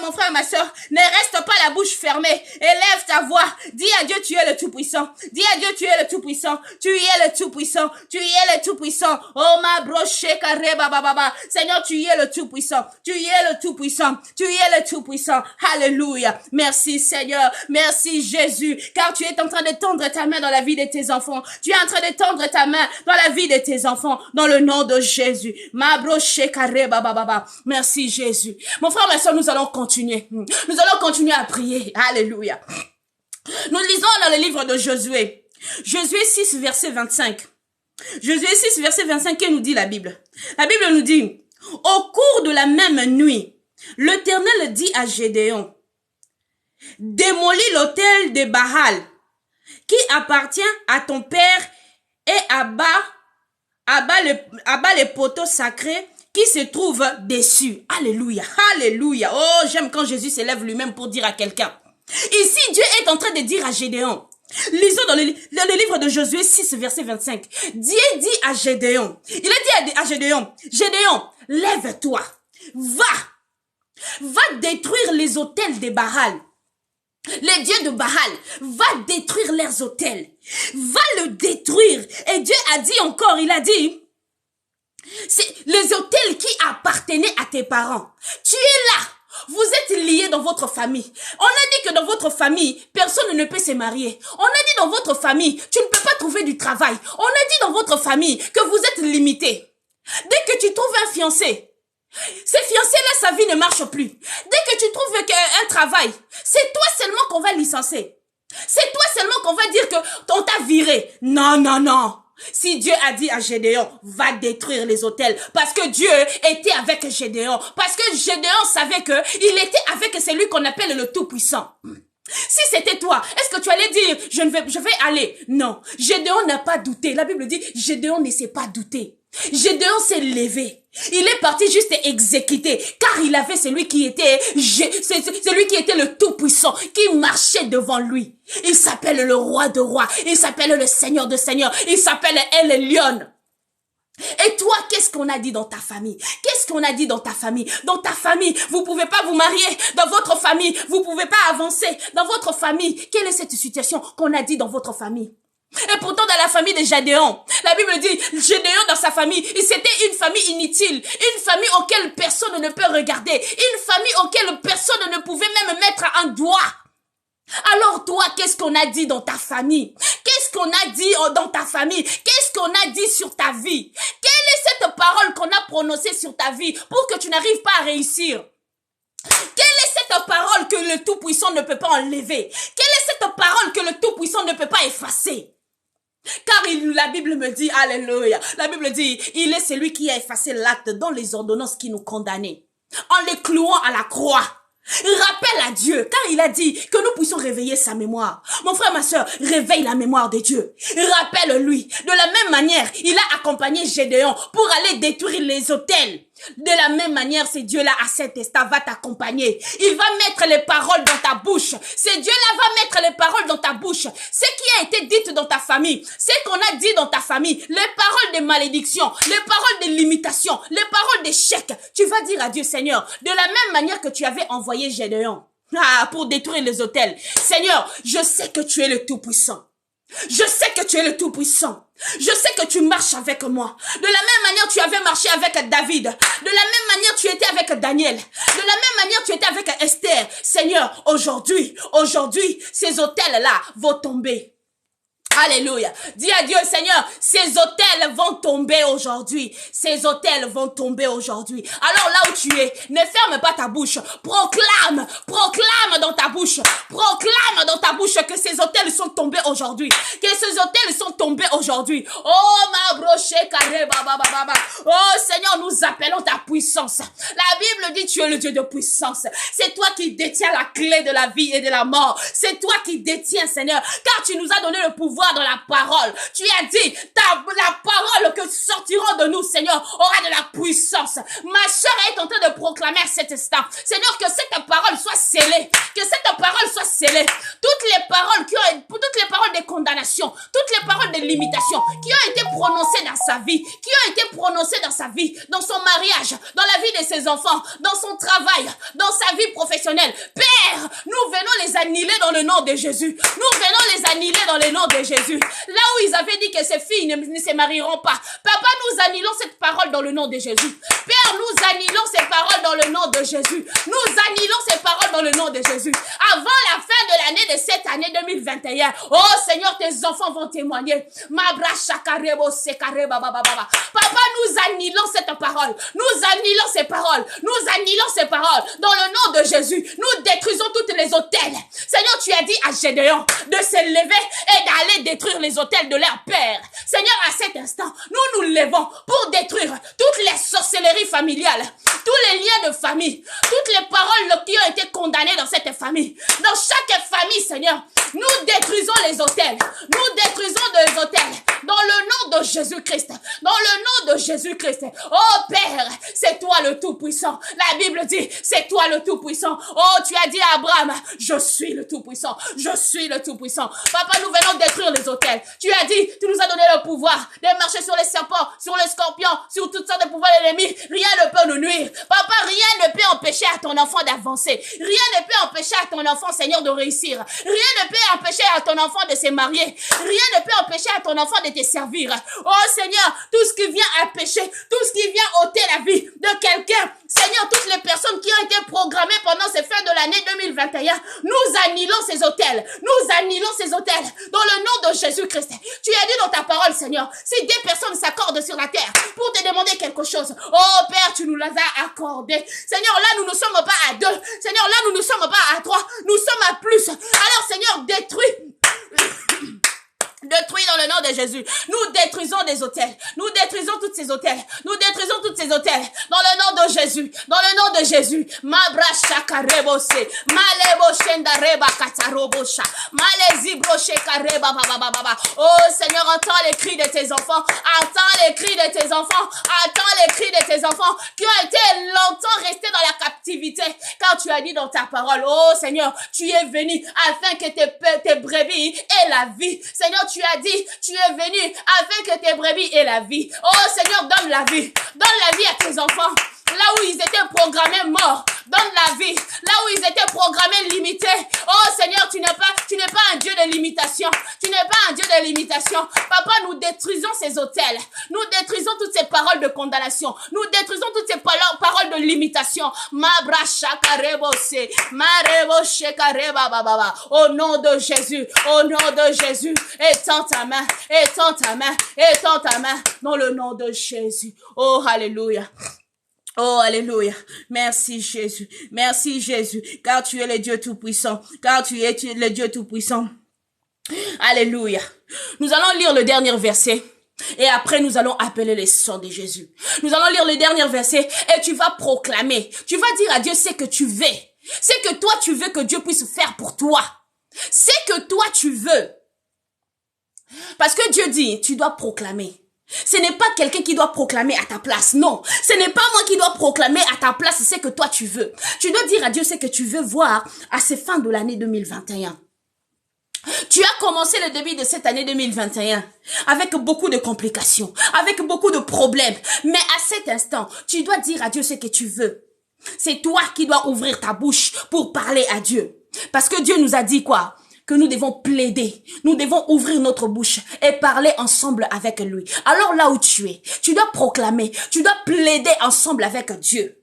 mon frère, ma soeur. Ne reste pas la bouche fermée. Élève ta voix. Dis à Dieu, tu es le Tout-Puissant. Dis à Dieu, tu es le Tout-Puissant. Tu es le Tout-Puissant. Tu es le Tout-Puissant. Oh ma broche carré baba. Seigneur, tu es le Tout-Puissant. Tu es le Tout-Puissant. Tu es le Tout-Puissant. Alléluia. Merci Seigneur. Merci Jésus. Car tu es en train de tendre ta main dans la vie de tes enfants. Tu es en train de tendre ta main dans la vie de tes enfants. Dans le nom de Jésus. Merci Jésus. Mon frère, ma soeur, nous allons continuer. Nous allons continuer à prier. Alléluia. Nous lisons dans le livre de Josué. Josué 6, verset 25. Josué 6, verset 25, que nous dit la Bible? La Bible nous dit, au cours de la même nuit, l'Éternel dit à Gédéon, démolis l'autel de Baal, qui appartient à ton père, et abat les poteaux sacrés qui se trouvent dessus. Alléluia, alléluia. Oh, j'aime quand Jésus s'élève lui-même pour dire à quelqu'un. Ici, Dieu est en train de dire à Gédéon. Lisons dans le livre de Josué 6, verset 25. Dieu dit à Gédéon. Il a dit à Gédéon, Gédéon, lève-toi, va détruire les autels de Baal. Les dieux de Baal, va détruire leurs autels. Va le détruire. Et Dieu a dit encore, il a dit, c'est les autels qui appartenaient à tes parents. Tu es là. Vous êtes liés dans votre famille. On a dit que dans votre famille, personne ne peut se marier. On a dit dans votre famille, tu ne peux pas trouver du travail. On a dit dans votre famille que vous êtes limité. Dès que tu trouves un fiancé, ces fiancés-là, sa vie ne marche plus. Dès que tu trouves un travail, c'est toi seulement qu'on va licencier. C'est toi seulement qu'on va dire qu'on t'a viré. Non, non, non. Si Dieu a dit à Gédéon, va détruire les autels, parce que Dieu était avec Gédéon, parce que Gédéon savait qu'il était avec celui qu'on appelle le Tout-Puissant. Si c'était toi, est-ce que tu allais dire, je vais aller? Non. Gédéon n'a pas douté. La Bible dit, Gédéon ne s'est pas douté. Gédéon s'est levé. Il est parti juste exécuter, car il avait celui qui était le Tout-Puissant, qui marchait devant lui. Il s'appelle le Roi de rois. Il s'appelle le Seigneur de seigneurs. Il s'appelle El Elyon. Et toi, qu'est-ce qu'on a dit dans ta famille? Qu'est-ce qu'on a dit dans ta famille? Dans ta famille, vous pouvez pas vous marier. Dans votre famille, vous pouvez pas avancer. Dans votre famille, quelle est cette situation qu'on a dit dans votre famille? Et pourtant, dans la famille de Gédéon, la Bible dit, Gédéon dans sa famille, c'était une famille inutile, une famille auquel personne ne peut regarder, une famille auquel personne ne pouvait même mettre un doigt. Alors toi, qu'est-ce qu'on a dit dans ta famille? Qu'est-ce qu'on a dit dans ta famille? Qu'est-ce qu'on a dit sur ta vie? Quelle est cette parole qu'on a prononcée sur ta vie pour que tu n'arrives pas à réussir? Quelle est cette parole que le Tout-Puissant ne peut pas enlever? Quelle est cette parole que le Tout-Puissant ne peut pas effacer? Car la Bible me dit, alléluia, la Bible dit, il est celui qui a effacé l'acte dans les ordonnances qui nous condamnaient, en les clouant à la croix. Rappelle à Dieu, car il a dit que nous puissions réveiller sa mémoire. Mon frère, ma soeur, réveille la mémoire de Dieu. Rappelle-lui. De la même manière, il a accompagné Gédéon pour aller détruire les autels De la même manière, ce Dieu-là, à cet instant, va t'accompagner. Il va mettre les paroles dans ta bouche. Ce Dieu-là va mettre les paroles dans ta bouche. Ce qui a été dit dans ta famille, ce qu'on a dit dans ta famille, les paroles de malédiction, les paroles de limitation, les paroles d'échec. Tu vas dire à Dieu, Seigneur, de la même manière que tu avais envoyé Gédéon pour détruire les autels. Seigneur, je sais que tu es le Tout-Puissant. Je sais que tu es le Tout-Puissant. Je sais que tu marches avec moi. De la même manière, tu avais marché avec David. De la même manière, tu étais avec Daniel. De la même manière, tu étais avec Esther. Seigneur, aujourd'hui, ces autels-là vont tomber. Alléluia. Dis à Dieu, Seigneur, ces autels vont tomber aujourd'hui. Ces autels vont tomber aujourd'hui. Alors là où tu es, ne ferme pas ta bouche. Proclame dans ta bouche. Proclame dans ta bouche que ces autels sont tombés aujourd'hui. Que ces autels sont tombés aujourd'hui. Oh, ma broche carré, baba. Oh, Seigneur, nous appelons ta puissance. La Bible dit, tu es le Dieu de puissance. C'est toi qui détiens la clé de la vie et de la mort. C'est toi qui détiens, Seigneur, car tu nous as donné le pouvoir dans la parole. Tu as dit, la parole que sortiront de nous, Seigneur, aura de la puissance. Ma sœur est en train de proclamer à cet instant, Seigneur, que cette parole soit scellée, que cette parole soit scellée. Toutes les paroles de condamnation, toutes les paroles de limitation qui ont été prononcées dans sa vie, dans son mariage, dans la vie de ses enfants, dans son travail, dans sa vie professionnelle. Père, nous venons les annihiler dans le nom de Jésus. Nous venons les annihiler dans le nom de Jésus. Là où ils avaient dit que ces filles ne se marieront pas. Papa, nous annulons cette parole dans le nom de Jésus. Père, nous annulons ces paroles dans le nom de Jésus. Nous annulons ces paroles dans le nom de Jésus. Avant la fin de l'année de cette année 2021, oh Seigneur, tes enfants vont témoigner. Papa, nous annulons cette parole. Nous annulons ces paroles. Nous annulons ces paroles. Dans le nom de Jésus, nous détruisons toutes les autels. Seigneur, tu as dit à Gédéon de se lever et d'aller détruire les autels de leur père. Seigneur, à cet instant, nous nous levons pour détruire toutes les sorcelleries familiales, tous les liens de famille, toutes les paroles qui ont été condamnées dans cette famille. Dans chaque famille, Seigneur, nous détruisons les autels. Nous détruisons les autels. Dans le nom de Jésus-Christ. Dans le nom de Jésus-Christ. Oh Père, c'est toi le Tout-Puissant. La Bible dit, c'est toi le Tout-Puissant. Oh, tu as dit à Abraham, je suis le Tout-Puissant. Je suis le Tout-Puissant. Papa, nous venons détruire les autels. Tu as dit, tu nous as donné le pouvoir de marcher sur les serpents, sur les scorpions, sur toutes sortes de pouvoirs ennemis. Rien ne peut nous nuire. Papa, rien ne peut empêcher à ton enfant d'avancer. Rien ne peut empêcher à ton enfant, Seigneur, de réussir. Rien ne peut empêcher à ton enfant de se marier. Rien ne peut empêcher à ton enfant de te servir. Oh Seigneur, tout ce qui vient empêcher, tout ce qui vient ôter la vie de quelqu'un, Seigneur, toutes les personnes qui ont été programmées pendant ces fins de l'année 2021, nous annulons ces hôtels. Nous annulons ces hôtels dans le nom de Jésus-Christ. Tu as dit dans ta parole, Seigneur, si deux personnes s'accordent sur la terre pour te demander quelque chose, oh Père, tu nous les as accordées. Seigneur, là, nous ne sommes pas à 2. Seigneur, là, nous ne sommes pas à 3. Nous sommes à plus. Alors, Seigneur, détruis. Détruis dans le nom de Jésus. Nous détruisons des hôtels. Nous détruisons toutes ces hôtels. Nous détruisons toutes ces hôtels. Dans le nom de Jésus. Dans le nom de Jésus. Mabrashaka rebose. Maleboshenda reba katarobosha. Malezibroshe kareba baba baba. Oh Seigneur, entends les cris de tes enfants. Entends les cris de tes enfants. Entends les cris de tes enfants qui ont été longtemps restés dans la captivité. Car tu as dit dans ta parole, oh Seigneur, tu es venu afin que tes brebis aient la vie. Seigneur, tu as dit, tu es venu afin que tes brebis aient la vie. Oh Seigneur, donne la vie. Donne la vie à tes enfants. Là où ils étaient programmés morts, donne la vie. Là où ils étaient programmés limités. Oh Seigneur, tu n'es pas un Dieu de limitation. Tu n'es pas un Dieu de limitation. Papa, nous détruisons ces hôtels. Nous détruisons toutes ces paroles de condamnation. Nous détruisons toutes ces paroles de limitation. Au nom de Jésus, au nom de Jésus, étends ta main, étends ta main, étends ta main, dans le nom de Jésus. Oh, alléluia. Oh, alléluia. Merci Jésus. Merci Jésus. Car tu es le Dieu Tout-Puissant. Car tu es le Dieu Tout-Puissant. Alléluia. Nous allons lire le dernier verset. Et après, nous allons appeler le sang de Jésus. Nous allons lire le dernier verset et tu vas proclamer. Tu vas dire à Dieu ce que tu veux. Ce que toi tu veux que Dieu puisse faire pour toi. Ce que toi tu veux. Parce que Dieu dit, tu dois proclamer. Ce n'est pas quelqu'un qui doit proclamer à ta place, non. Ce n'est pas moi qui dois proclamer à ta place ce que toi tu veux. Tu dois dire à Dieu ce que tu veux voir à ces fins de l'année 2021. Tu as commencé le début de cette année 2021 avec beaucoup de complications, avec beaucoup de problèmes. Mais à cet instant, tu dois dire à Dieu ce que tu veux. C'est toi qui dois ouvrir ta bouche pour parler à Dieu. Parce que Dieu nous a dit quoi? Que nous devons plaider, nous devons ouvrir notre bouche et parler ensemble avec lui. Alors là où tu es, tu dois proclamer, tu dois plaider ensemble avec Dieu.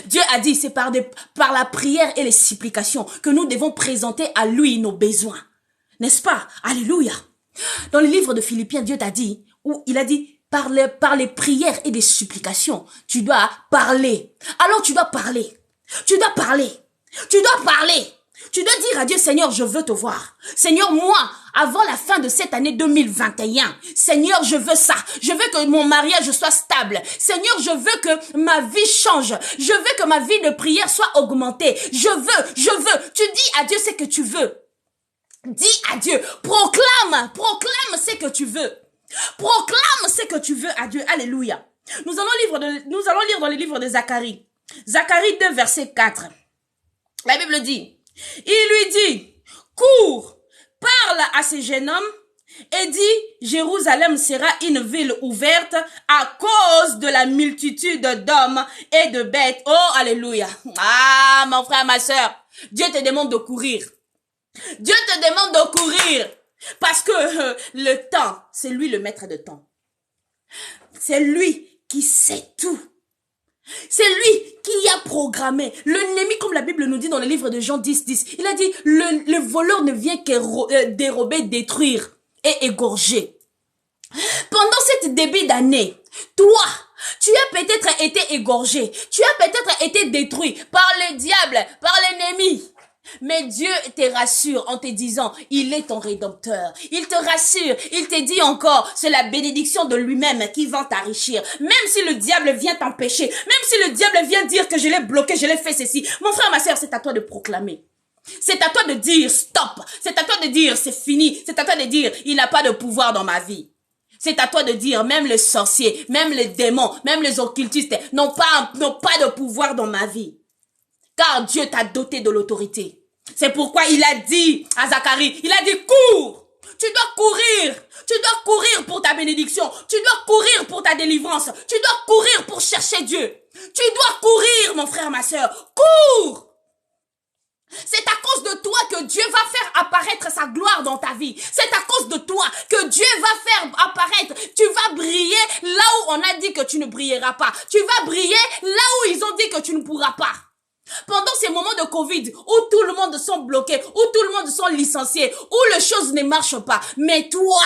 Dieu a dit, c'est par la prière et les supplications que nous devons présenter à lui nos besoins. N'est-ce pas? Alléluia. Dans le livre de Philippiens, Dieu t'a dit, où il a dit, par les prières et les supplications, tu dois parler. Alors tu dois parler. Tu dois parler. Tu dois parler. Tu dois dire à Dieu, Seigneur, je veux te voir. Seigneur, moi, avant la fin de cette année 2021, Seigneur, je veux ça. Je veux que mon mariage soit stable. Seigneur, je veux que ma vie change. Je veux que ma vie de prière soit augmentée. Je veux. Tu dis à Dieu ce que tu veux. Dis à Dieu, proclame ce que tu veux. Proclame ce que tu veux à Dieu. Alléluia. Nous allons lire dans le livre de Zacharie. Zacharie 2, verset 4. La Bible dit, il lui dit, cours, parle à ce jeune homme et dit, Jérusalem sera une ville ouverte à cause de la multitude d'hommes et de bêtes. Oh, alléluia. Ah, mon frère, ma soeur, Dieu te demande de courir. Dieu te demande de courir parce que le temps, c'est lui le maître de temps. C'est lui qui sait tout. C'est lui qui a programmé. L'ennemi, comme la Bible nous dit dans le livre de Jean 10, il a dit, le voleur ne vient que dérober, détruire et égorger. Pendant cette début d'année, toi, tu as peut-être été égorgé, tu as peut-être été détruit par le diable, par l'ennemi. Mais Dieu te rassure en te disant, il est ton rédempteur. Il te rassure, il te dit encore, c'est la bénédiction de lui-même qui va t'enrichir. Même si le diable vient t'empêcher, même si le diable vient dire que je l'ai bloqué, je l'ai fait ceci. Mon frère, ma soeur, c'est à toi de proclamer. C'est à toi de dire stop. C'est à toi de dire c'est fini. C'est à toi de dire il n'a pas de pouvoir dans ma vie. C'est à toi de dire même les sorciers, même les démons, même les occultistes n'ont pas de pouvoir dans ma vie. Car Dieu t'a doté de l'autorité. C'est pourquoi il a dit à Zacharie, il a dit cours. Tu dois courir. Tu dois courir pour ta bénédiction. Tu dois courir pour ta délivrance. Tu dois courir pour chercher Dieu. Tu dois courir, mon frère, ma soeur. Cours. C'est à cause de toi que Dieu va faire apparaître sa gloire dans ta vie. C'est à cause de toi que Dieu va faire apparaître. Tu vas briller là où on a dit que tu ne brilleras pas. Tu vas briller là où ils ont dit que tu ne pourras pas. Pendant ces moments de Covid, où tout le monde sont bloqués, où tout le monde sont licenciés, où les choses ne marchent pas. Mais toi,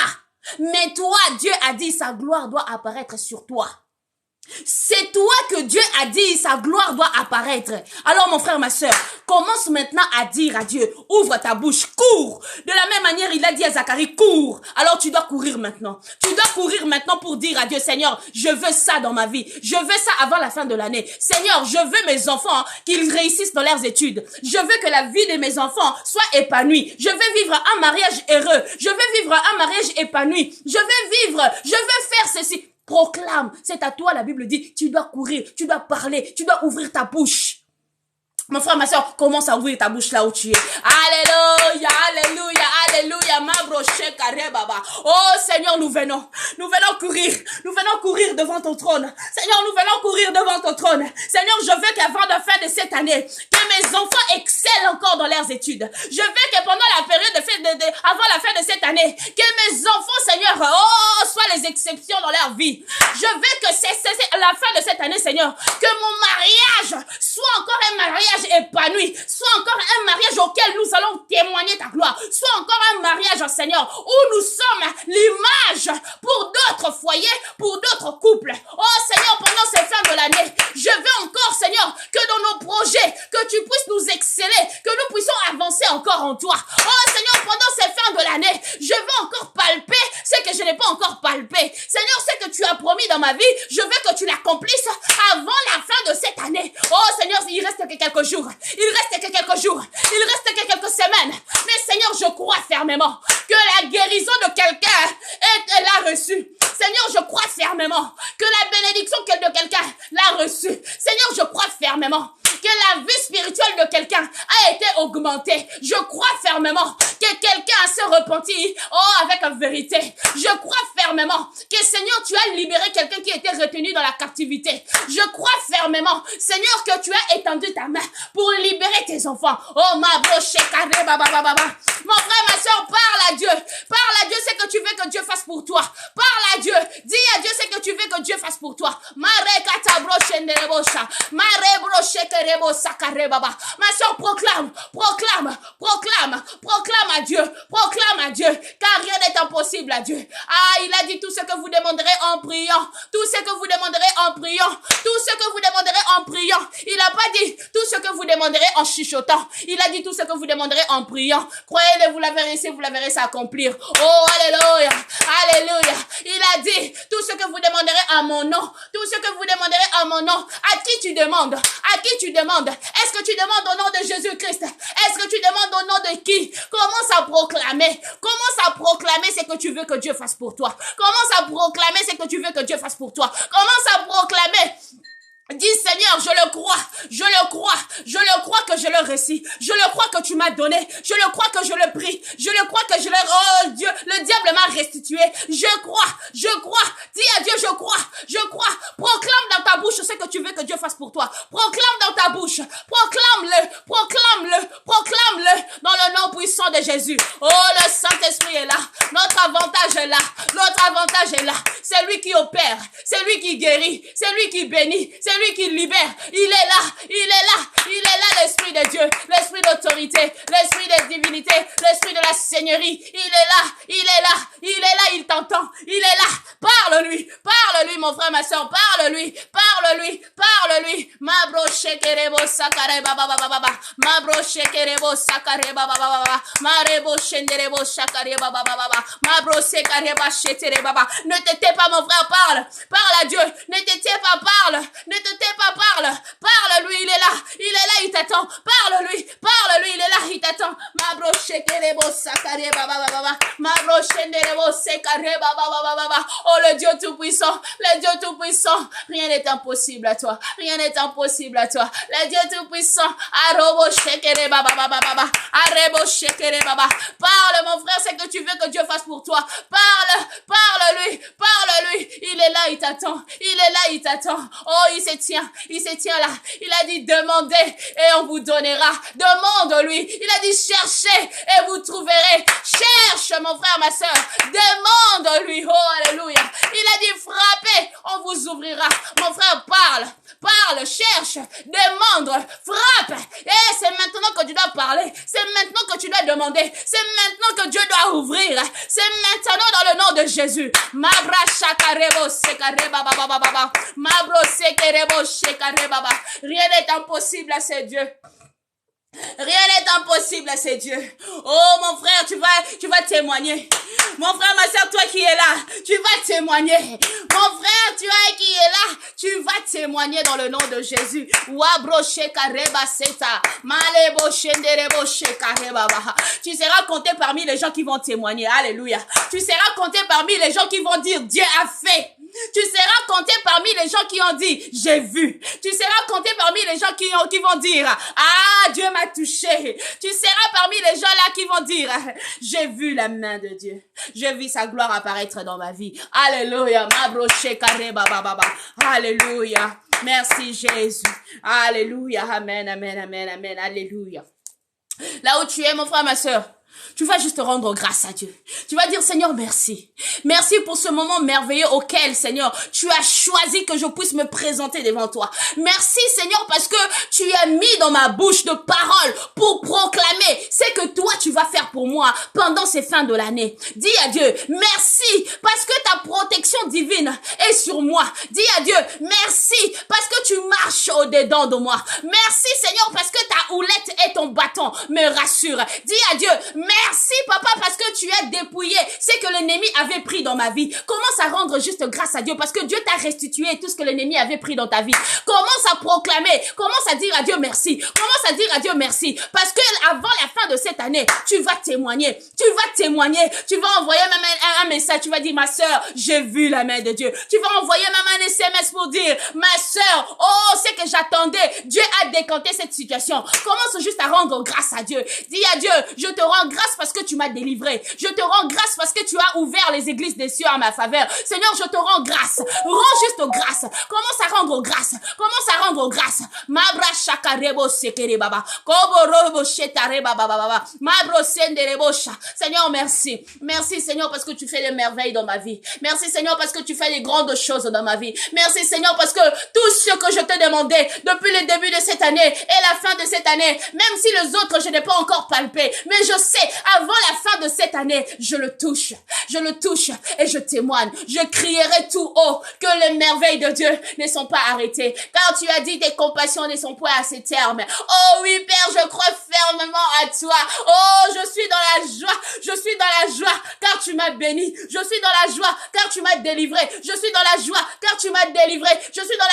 Dieu a dit sa gloire doit apparaître sur toi. C'est toi que Dieu a dit, sa gloire doit apparaître. Alors mon frère, ma soeur, commence maintenant à dire à Dieu, ouvre ta bouche, cours. De la même manière, il a dit à Zacharie, cours. Alors tu dois courir maintenant. Tu dois courir maintenant pour dire à Dieu, Seigneur, je veux ça dans ma vie. Je veux ça avant la fin de l'année. Seigneur, je veux mes enfants qu'ils réussissent dans leurs études. Je veux que la vie de mes enfants soit épanouie. Je veux vivre un mariage heureux. Je veux vivre un mariage épanoui. Je veux faire ceci. Proclame, c'est à toi, la Bible dit, tu dois courir, tu dois parler, tu dois ouvrir ta bouche. Mon frère, ma soeur, commence à ouvrir ta bouche là où tu es. Alléluia, alléluia, alléluia, ma broche carré, baba. Oh Seigneur, nous venons courir devant ton trône. Seigneur, nous venons courir devant ton trône. Seigneur, je veux qu'avant la fin de cette année, que mes enfants excellent encore dans leurs études. Je veux que pendant la période avant la fin de cette année, que mes enfants, Seigneur, soient les exceptions dans leur vie. Je veux que c'est la fin de cette année, Seigneur, que mon mariage soit encore un mariage épanoui, soit encore un mariage auquel nous allons témoigner ta gloire, soit encore un mariage, Seigneur, où nous sommes l'image pour d'autres foyers, pour d'autres couples. Oh Seigneur, pendant ces fins de l'année, je veux encore, Seigneur, que dans nos projets, que tu puisses nous exceller, que nous puissions avancer encore en toi. Oh Seigneur, pendant ces fins de l'année, je veux encore palper ce que je n'ai pas encore palpé. Seigneur, ce que tu as promis dans ma vie, je veux que tu l'accomplisses avant la fin de cette année. Oh Seigneur, il reste que quelques jours. Il reste que quelques jours. Il reste que quelques semaines. Mais Seigneur, Seigneur, je crois fermement que la guérison de quelqu'un est là reçue. Seigneur, je crois fermement que la bénédiction de quelqu'un l'a reçue. Seigneur, je crois fermement que la vie spirituelle de quelqu'un a été augmentée. Je crois fermement que quelqu'un s'est repenti, avec la vérité. Je crois fermement que Seigneur, tu as libéré quelqu'un qui était retenu dans la captivité. Je crois fermement, Seigneur, que tu as étendu ta main pour libérer tes enfants. Oh, ma broche, carré, baba, baba. Mon frère, ma soeur, parle à Dieu. Parle à Dieu ce que tu veux que Dieu fasse pour toi. Parle à Dieu. Dis à Dieu ce que tu veux que Dieu fasse pour toi. Ma soeur, proclame à Dieu, car rien n'est impossible à Dieu. Ah, il a dit tout ce que vous demanderez en priant, tout ce que vous demanderez en priant, tout ce que vous demanderez en priant. Il n'a pas dit tout ce que vous demanderez en chuchotant. Il a dit tout ce que vous demanderez en priant. Croyez-le, vous la verrez s'accomplir. Oh, alléluia, alléluia. Il a dit tout ce que vous demanderez en mon nom, tout ce que vous demanderez en mon nom. À qui tu demandes? À qui tu demandes? Est-ce que tu demandes au nom de Jésus-Christ? Est-ce que tu demandes au nom de qui? Commence à proclamer. Commence à proclamer ce que tu veux que Dieu fasse pour toi. Commence à proclamer ce que tu veux que Dieu fasse pour toi. Commence à proclamer. Dis Seigneur, je le crois que je le récite, je le crois que tu m'as donné, je le crois que je le prie, je le crois que je le, oh Dieu, le diable m'a restitué, je crois, dis à Dieu, je crois, proclame dans ta bouche ce que tu veux que Dieu fasse pour toi, proclame dans ta bouche, proclame-le, dans le nom puissant de Jésus. Oh, le Saint-Esprit est là, notre avantage est là, c'est lui qui opère, c'est lui qui guérit, c'est lui qui bénit, c'est lui qui libère. Il est là, l'Esprit de Dieu, l'Esprit d'autorité, l'Esprit de divinité, l'Esprit de la Seigneurie. Il est là, il t'entend, il est là. Parle-lui, mon frère, ma soeur, parle-lui. Ma broche kerebo sakare baba baba, ma broche kerebo sakare baba baba, ma rebo shenderebo sakare baba baba, ma broche kareba shetere baba. Ne te tais pas, mon frère, parle à Dieu. Ne te tais pas, parle. Parle-lui, il est là, il t'attend. Parle-lui, il est là, il t'attend. Ma broche kerebo sakare baba baba, ma broche shenderebo sakare baba baba. Oh, le Dieu tout-puissant, rien n'est impossible à toi. Le Dieu tout-puissant, arobo shekere baba baba baba, arebo shekere baba. Parle, mon frère, c'est que tu veux que Dieu fasse pour toi. Parle-lui. Il est là, il t'attend. Oh, il se tient là. Il a dit, demandez et on vous donnera. Demande-lui. Il a dit, cherchez et vous trouverez. Cherche, mon frère, ma soeur. Demande-lui. Oh, alléluia. Il a dit, frappez, on vous ouvrira. Mon frère, parle, cherche, demande, frappe. Et c'est maintenant que tu dois parler. C'est maintenant que tu dois demander. C'est maintenant que Dieu doit ouvrir. C'est maintenant dans le nom de Jésus. Mabra shakarebo sekare baba baba baba. Mabro sekerebo shekare baba. Rien n'est impossible à ce Dieu. Rien n'est impossible à ces dieux. Oh, mon frère, tu vas témoigner. Mon frère, ma soeur, toi qui es là, tu vas témoigner. Mon frère, tu es là, tu vas témoigner dans le nom de Jésus. Tu seras compté parmi les gens qui vont témoigner. Alléluia. Tu seras compté parmi les gens qui vont dire Dieu a fait. Tu seras compté parmi les gens qui ont dit j'ai vu. Tu seras compté parmi les gens qui vont dire ah, Dieu m'a touché. Tu seras parmi les gens là qui vont dire j'ai vu la main de Dieu. J'ai vu sa gloire apparaître dans ma vie. Alléluia. Alléluia. Merci Jésus. Alléluia. Amen, amen, amen, amen. Alléluia. Là où tu es, mon frère, ma soeur, tu vas juste rendre grâce à Dieu. Tu vas dire, Seigneur, merci. Merci pour ce moment merveilleux auquel, Seigneur, tu as choisi que je puisse me présenter devant toi. Merci, Seigneur, parce que tu as mis dans ma bouche de paroles pour proclamer ce que toi, tu vas faire pour moi pendant ces fins de l'année. Dis à Dieu, merci, parce que ta protection divine est sur moi. Dis à Dieu, merci, parce que tu marches au-dedans de moi. Merci, Seigneur, parce que ta houlette et ton bâton me rassurent. Dis à Dieu, merci, papa, parce que tu as dépouillé ce que l'ennemi avait pris dans ma vie. Commence à rendre juste grâce à Dieu parce que Dieu t'a restitué tout ce que l'ennemi avait pris dans ta vie. Commence à proclamer, commence à dire à Dieu merci. Commence à dire à Dieu merci parce que avant la fin de cette année, tu vas témoigner. Tu vas envoyer même un message. Tu vas dire, ma sœur, j'ai vu la main de Dieu. Tu vas envoyer même un SMS pour dire, ma sœur, oh, c'est que j'attendais. Dieu a décanté cette situation. Commence juste à rendre grâce à Dieu. Dis à Dieu, je te rends grâce parce que tu m'as délivré. Je te rends grâce parce que tu as ouvert les églises des cieux à ma faveur. Seigneur, je te rends grâce. Rends juste grâce. Commence à rendre grâce. Commence à rendre grâce. Mabra shakarebo sekere baba. Koborobo shetare baba baba. Mabro senderebo sha. Seigneur, merci. Merci Seigneur parce que tu fais des merveilles dans ma vie. Merci Seigneur parce que tu fais des grandes choses dans ma vie. Merci Seigneur parce que tout ce que je te demandais depuis le début de cette année et la fin de cette année, même si les autres je n'ai pas encore palpé, mais je sais, avant la fin de cette année, je le touche et je témoigne. Je crierai tout haut que les merveilles de Dieu ne sont pas arrêtées. Car tu as dit tes compassions ne sont point à ses termes. Oh oui Père, je crois fermement à toi. Oh, je suis dans la joie car tu m'as béni. Je suis dans la joie car tu m'as délivré. Je suis dans la joie car tu m'as délivré. Je suis dans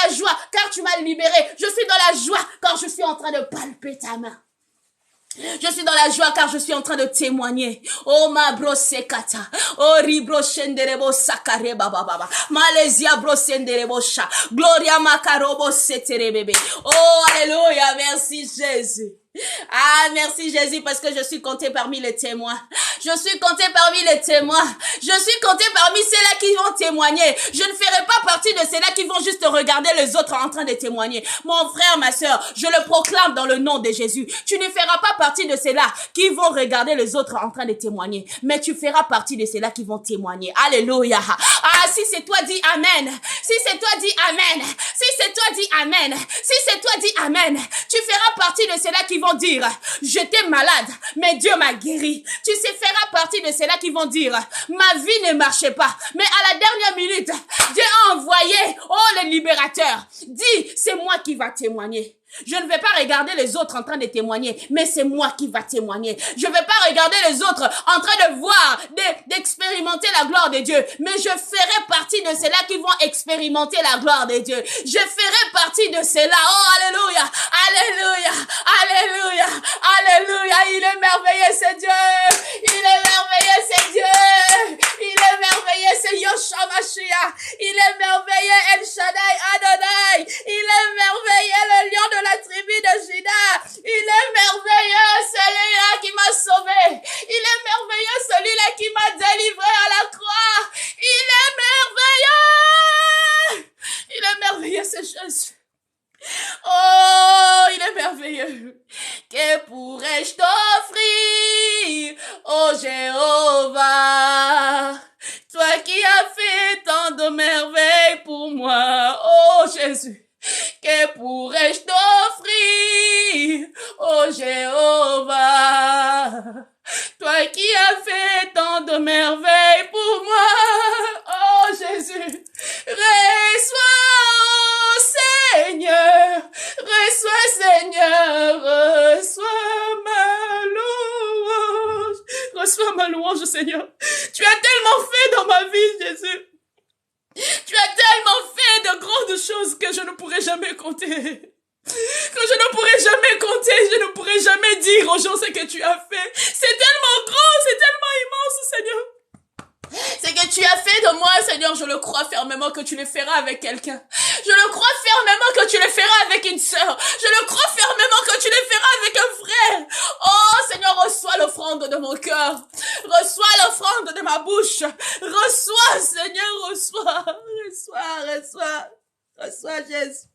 la joie car tu m'as libéré. Je suis dans la joie car je suis en train de palper ta main. Je suis dans la joie car je suis en train de témoigner. Oh ma brosekata. Oh ribro shenderebo sakare baba baba. Malaysia brosenderebo sha. Gloria makarobo setere bébé. Oh alléluia, merci Jésus. Ah, merci Jésus parce que je suis compté parmi les témoins. Je suis compté parmi les témoins. Je suis compté parmi ceux-là qui vont témoigner. Je ne ferai pas partie de ceux-là qui vont juste regarder les autres en train de témoigner. Mon frère, ma sœur, je le proclame dans le nom de Jésus. Tu ne feras pas partie de ceux-là qui vont regarder les autres en train de témoigner. Mais tu feras partie de ceux-là qui vont témoigner. Alléluia. Ah, si c'est toi, dis Amen. Si c'est toi, dis Amen. Si c'est toi, dis Amen. Si c'est toi, dis Amen. Tu feras partie de ceux-là qui vont dire, j'étais malade, mais Dieu m'a guéri. Tu sais, feras partie de ceux-là qui vont dire, ma vie ne marchait pas, mais à la dernière minute, Dieu a envoyé, oh, le libérateur. Dis, c'est moi qui va témoigner. Je ne vais pas regarder les autres en train de témoigner, mais c'est moi qui va témoigner. Je ne vais pas regarder les autres en train de voir, d'expérimenter la gloire de Dieu, mais je ferai partie de ceux-là qui vont expérimenter la gloire de Dieu. Je ferai partie de ceux-là. Oh, alléluia, alléluia, alléluia, alléluia. Il est merveilleux, c'est Dieu. Il est merveilleux, c'est Dieu. Il est merveilleux, c'est Yoshua Mashiach. Il est merveilleux, El Shaddai Adonai. Il est merveilleux, le lion de la tribu de Juda. Il est merveilleux, celui-là qui m'a sauvé. Il est merveilleux, celui-là qui m'a délivré à la croix. Il est merveilleux. Il est merveilleux, c'est Jésus. Oh, il est merveilleux. Que pourrais-je t'offrir, oh Jéhovah, toi qui as fait tant de merveilles pour moi, oh Jésus. Que pourrais-je t'offrir, oh Jéhovah, toi qui as fait tant de merveilles pour moi, oh Jésus. Reçois, oh Seigneur, reçois ma louange, Seigneur. Tu as tellement fait dans ma vie, Jésus. Tu as tellement fait de grandes choses que je ne pourrai jamais compter. Que je ne pourrai jamais compter, je ne pourrai jamais dire aux gens ce que tu as fait. C'est tellement grand, c'est tellement immense, Seigneur. C'est que tu as fait de moi, Seigneur, je le crois fermement que tu le feras avec quelqu'un. Je le crois fermement que tu le feras avec une sœur. Je le crois fermement que tu le feras avec un frère. Oh, Seigneur, reçois l'offrande de mon cœur. Reçois l'offrande de ma bouche. Reçois, Seigneur, reçois. Reçois, Jésus.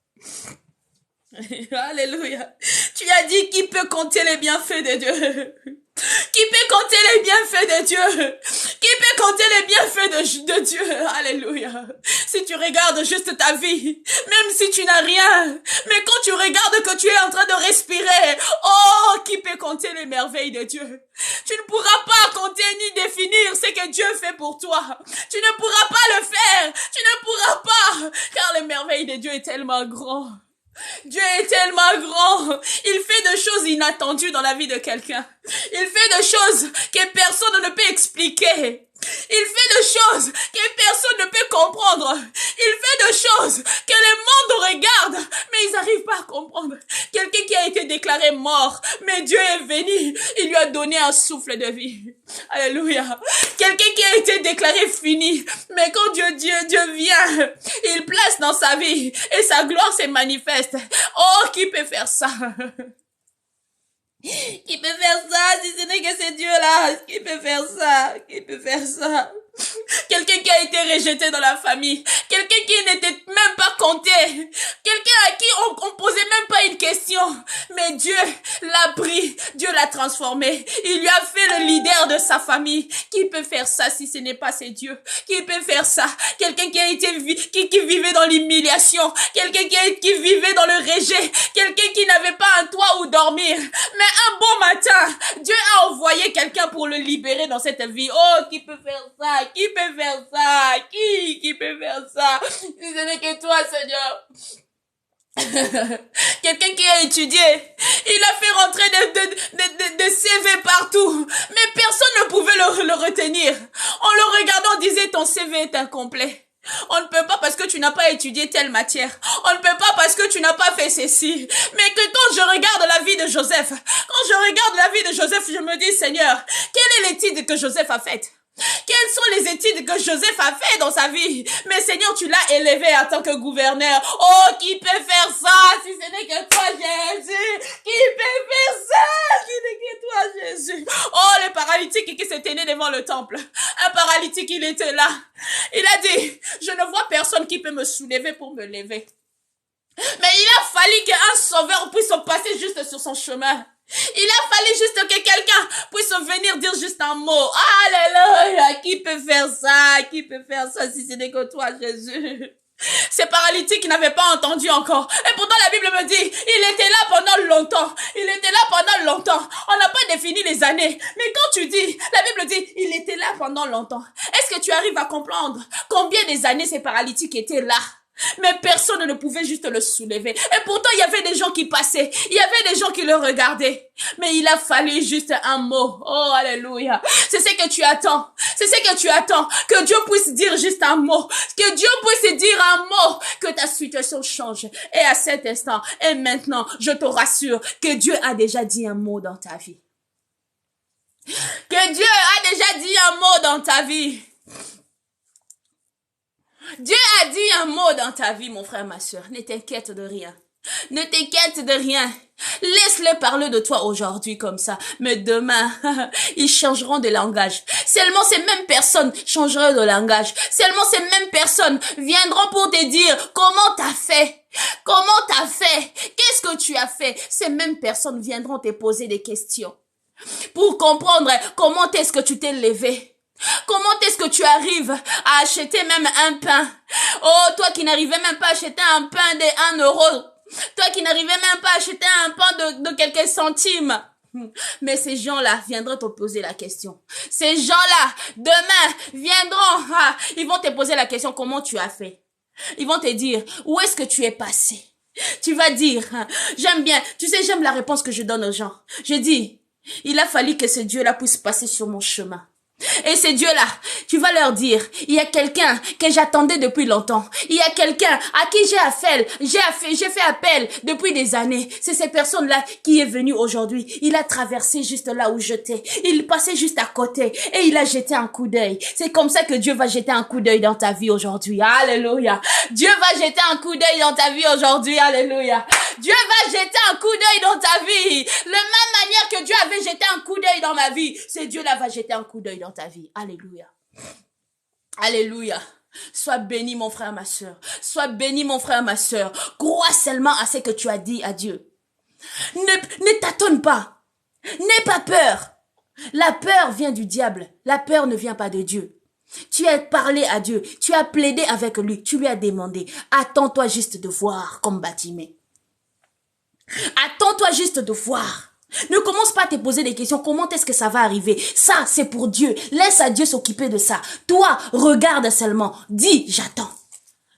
Alléluia. Tu as dit qui peut compter les bienfaits de Dieu. Qui peut compter les bienfaits de Dieu? Qui peut compter les bienfaits de Dieu? Alléluia. Si tu regardes juste ta vie, même si tu n'as rien, mais quand tu regardes que tu es en train de respirer, oh, qui peut compter les merveilles de Dieu? Tu ne pourras pas compter ni définir ce que Dieu fait pour toi. Tu ne pourras pas le faire. Tu ne pourras pas, car les merveilles de Dieu est tellement grand. Dieu est tellement grand. Il fait de choses inattendues dans la vie de quelqu'un. Il fait de choses que personne ne peut expliquer. Il fait des choses que personne ne peut comprendre. Il fait des choses que le monde regarde, mais ils n'arrivent pas à comprendre. Quelqu'un qui a été déclaré mort, mais Dieu est venu, il lui a donné un souffle de vie. Alléluia. Quelqu'un qui a été déclaré fini, mais quand Dieu vient, il place dans sa vie et sa gloire se manifeste. Oh, qui peut faire ça? Qui peut faire ça si ce n'est que ce Dieu-là? Qui peut faire ça? Qui peut faire ça? Quelqu'un qui a été rejeté dans la famille, quelqu'un qui n'était même pas compté, quelqu'un à qui on posait même pas une question, mais Dieu l'a pris, Dieu l'a transformé, il lui a fait le leader de sa famille. Qui peut faire ça si ce n'est pas ce Dieu? Qui peut faire ça? Quelqu'un qui a été qui vivait dans l'humiliation, quelqu'un qui vivait dans le rejet, quelqu'un qui n'avait pas un toit où dormir, mais un bon matin, Dieu a envoyé quelqu'un pour le libérer dans cette vie. Oh, qui peut faire ça? Qui peut faire ça? Qui peut faire ça? Si ce n'est que toi, Seigneur. Quelqu'un qui a étudié, il a fait rentrer des CV partout, mais personne ne pouvait le retenir. En le regardant, on disait ton CV est incomplet. On ne peut pas parce que tu n'as pas étudié telle matière. On ne peut pas parce que tu n'as pas fait ceci. Mais que quand je regarde la vie de Joseph, je me dis, Seigneur, quelle est l'étude que Joseph a faite? Quelles sont les études que Joseph a fait dans sa vie? Mais Seigneur, tu l'as élevé en tant que gouverneur. Oh, qui peut faire ça si ce n'est que toi, Jésus? Qui peut faire ça si ce n'est que toi, Jésus? Oh, le paralytique qui s'est tenu devant le temple. Un paralytique, il était là. Il a dit, je ne vois personne qui peut me soulever pour me lever. Mais il a fallu qu'un sauveur puisse passer juste sur son chemin. Il a fallu juste que quelqu'un puisse venir dire juste un mot. Alléluia. Qui peut faire ça? Qui peut faire ça si ce n'est que toi, Jésus? Ces paralytiques n'avaient pas entendu encore. Et pourtant la Bible me dit, il était là pendant longtemps. Il était là pendant longtemps. On n'a pas défini les années. Mais quand tu dis, la Bible dit, il était là pendant longtemps. Est-ce que tu arrives à comprendre combien des années ces paralytiques étaient là? Mais personne ne pouvait juste le soulever. Et pourtant, il y avait des gens qui passaient. Il y avait des gens qui le regardaient. Mais il a fallu juste un mot. Oh, alléluia. C'est ce que tu attends. C'est ce que tu attends. Que Dieu puisse dire juste un mot. Que Dieu puisse dire un mot. Que ta situation change. Et à cet instant, et maintenant, je te rassure que Dieu a déjà dit un mot dans ta vie. Que Dieu a déjà dit un mot dans ta vie. Dieu a dit un mot dans ta vie, mon frère, ma soeur. Ne t'inquiète de rien. Ne t'inquiète de rien. Laisse-les parler de toi aujourd'hui comme ça. Mais demain, ils changeront de langage. Seulement ces mêmes personnes changeront de langage. Seulement ces mêmes personnes viendront pour te dire comment t'as fait. Comment t'as fait? Qu'est-ce que tu as fait? Ces mêmes personnes viendront te poser des questions pour comprendre comment est-ce que tu t'es levé. Comment est-ce que tu arrives à acheter même un pain? Oh, toi qui n'arrivais même pas à acheter un pain de 1 euro. Toi qui n'arrivais même pas à acheter un pain de quelques centimes. Mais ces gens-là viendront te poser la question. Ces gens-là, demain, viendront, ils vont te poser la question, comment tu as fait? Ils vont te dire, où est-ce que tu es passé? Tu vas dire, j'aime bien, tu sais, j'aime la réponse que je donne aux gens. Je dis, il a fallu que ce Dieu-là puisse passer sur mon chemin. Et ces dieux-là, tu vas leur dire, il y a quelqu'un que j'attendais depuis longtemps. Il y a quelqu'un à qui j'ai fait appel depuis des années. C'est cette personne-là qui est venue aujourd'hui. Il a traversé juste là où j'étais. Il passait juste à côté et il a jeté un coup d'œil. C'est comme ça que Dieu va jeter un coup d'œil dans ta vie aujourd'hui. Alléluia. Dieu va jeter un coup d'œil dans ta vie aujourd'hui. Alléluia. Dieu va jeter un coup d'œil dans ta vie. De la même manière que Dieu avait jeté un coup d'œil dans ma vie, c'est Dieu-là va jeter un coup d'œil dans ta vie. Alléluia. Alléluia. Sois béni, mon frère, ma soeur. Sois béni, mon frère, ma soeur. Crois seulement à ce que tu as dit à Dieu. Ne tâtonne pas. N'aie pas peur. La peur vient du diable. La peur ne vient pas de Dieu. Tu as parlé à Dieu. Tu as plaidé avec lui. Tu lui as demandé. Attends-toi juste de voir comme Bartimée. Attends-toi juste de voir. Ne commence pas à te poser des questions. Comment est-ce que ça va arriver? Ça, c'est pour Dieu. Laisse à Dieu s'occuper de ça. Toi, regarde seulement. Dis, j'attends.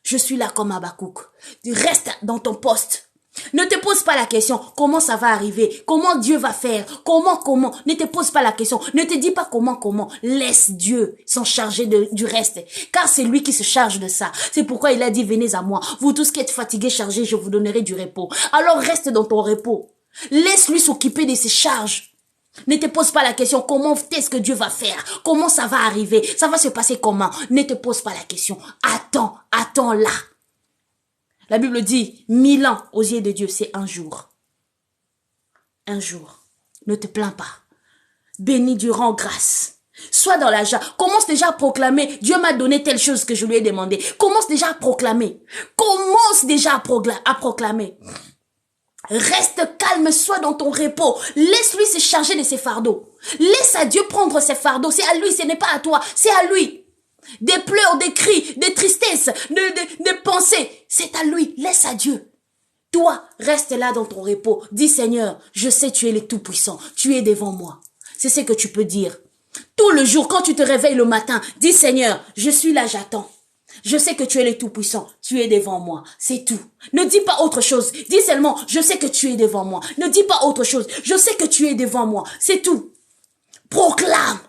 Je suis là comme Habakkuk. Reste dans ton poste. Ne te pose pas la question, comment ça va arriver? Comment Dieu va faire? Comment? Ne te pose pas la question. Ne te dis pas comment. Laisse Dieu s'en charger du reste. Car c'est lui qui se charge de ça. C'est pourquoi il a dit, venez à moi. Vous tous qui êtes fatigués, chargés, je vous donnerai du repos. Alors reste dans ton repos. Laisse-lui s'occuper de ses charges. Ne te pose pas la question, comment est-ce que Dieu va faire? Comment ça va arriver? Ça va se passer comment? Ne te pose pas la question. Attends là. La Bible dit, 1000 ans aux yeux de Dieu, c'est un jour. Un jour. Ne te plains pas. Bénis Dieu, rends grâce. Sois dans la joie. Commence déjà à proclamer, Dieu m'a donné telle chose que je lui ai demandé. Commence déjà à proclamer. Commence déjà à proclamer. Reste calme, sois dans ton repos. Laisse-lui se charger de ses fardeaux. Laisse à Dieu prendre ses fardeaux. C'est à lui, ce n'est pas à toi, c'est à lui. Des pleurs, des cris, des tristesses, des pensées, c'est à lui. Laisse à Dieu. Toi, reste là dans ton repos. Dis Seigneur, je sais tu es le Tout-Puissant. Tu es devant moi. C'est ce que tu peux dire. Tout le jour, quand tu te réveilles le matin, dis Seigneur, je suis là, j'attends. Je sais que tu es le Tout-Puissant, tu es devant moi, c'est tout. Ne dis pas autre chose, dis seulement, je sais que tu es devant moi. Ne dis pas autre chose, je sais que tu es devant moi, c'est tout. Proclame.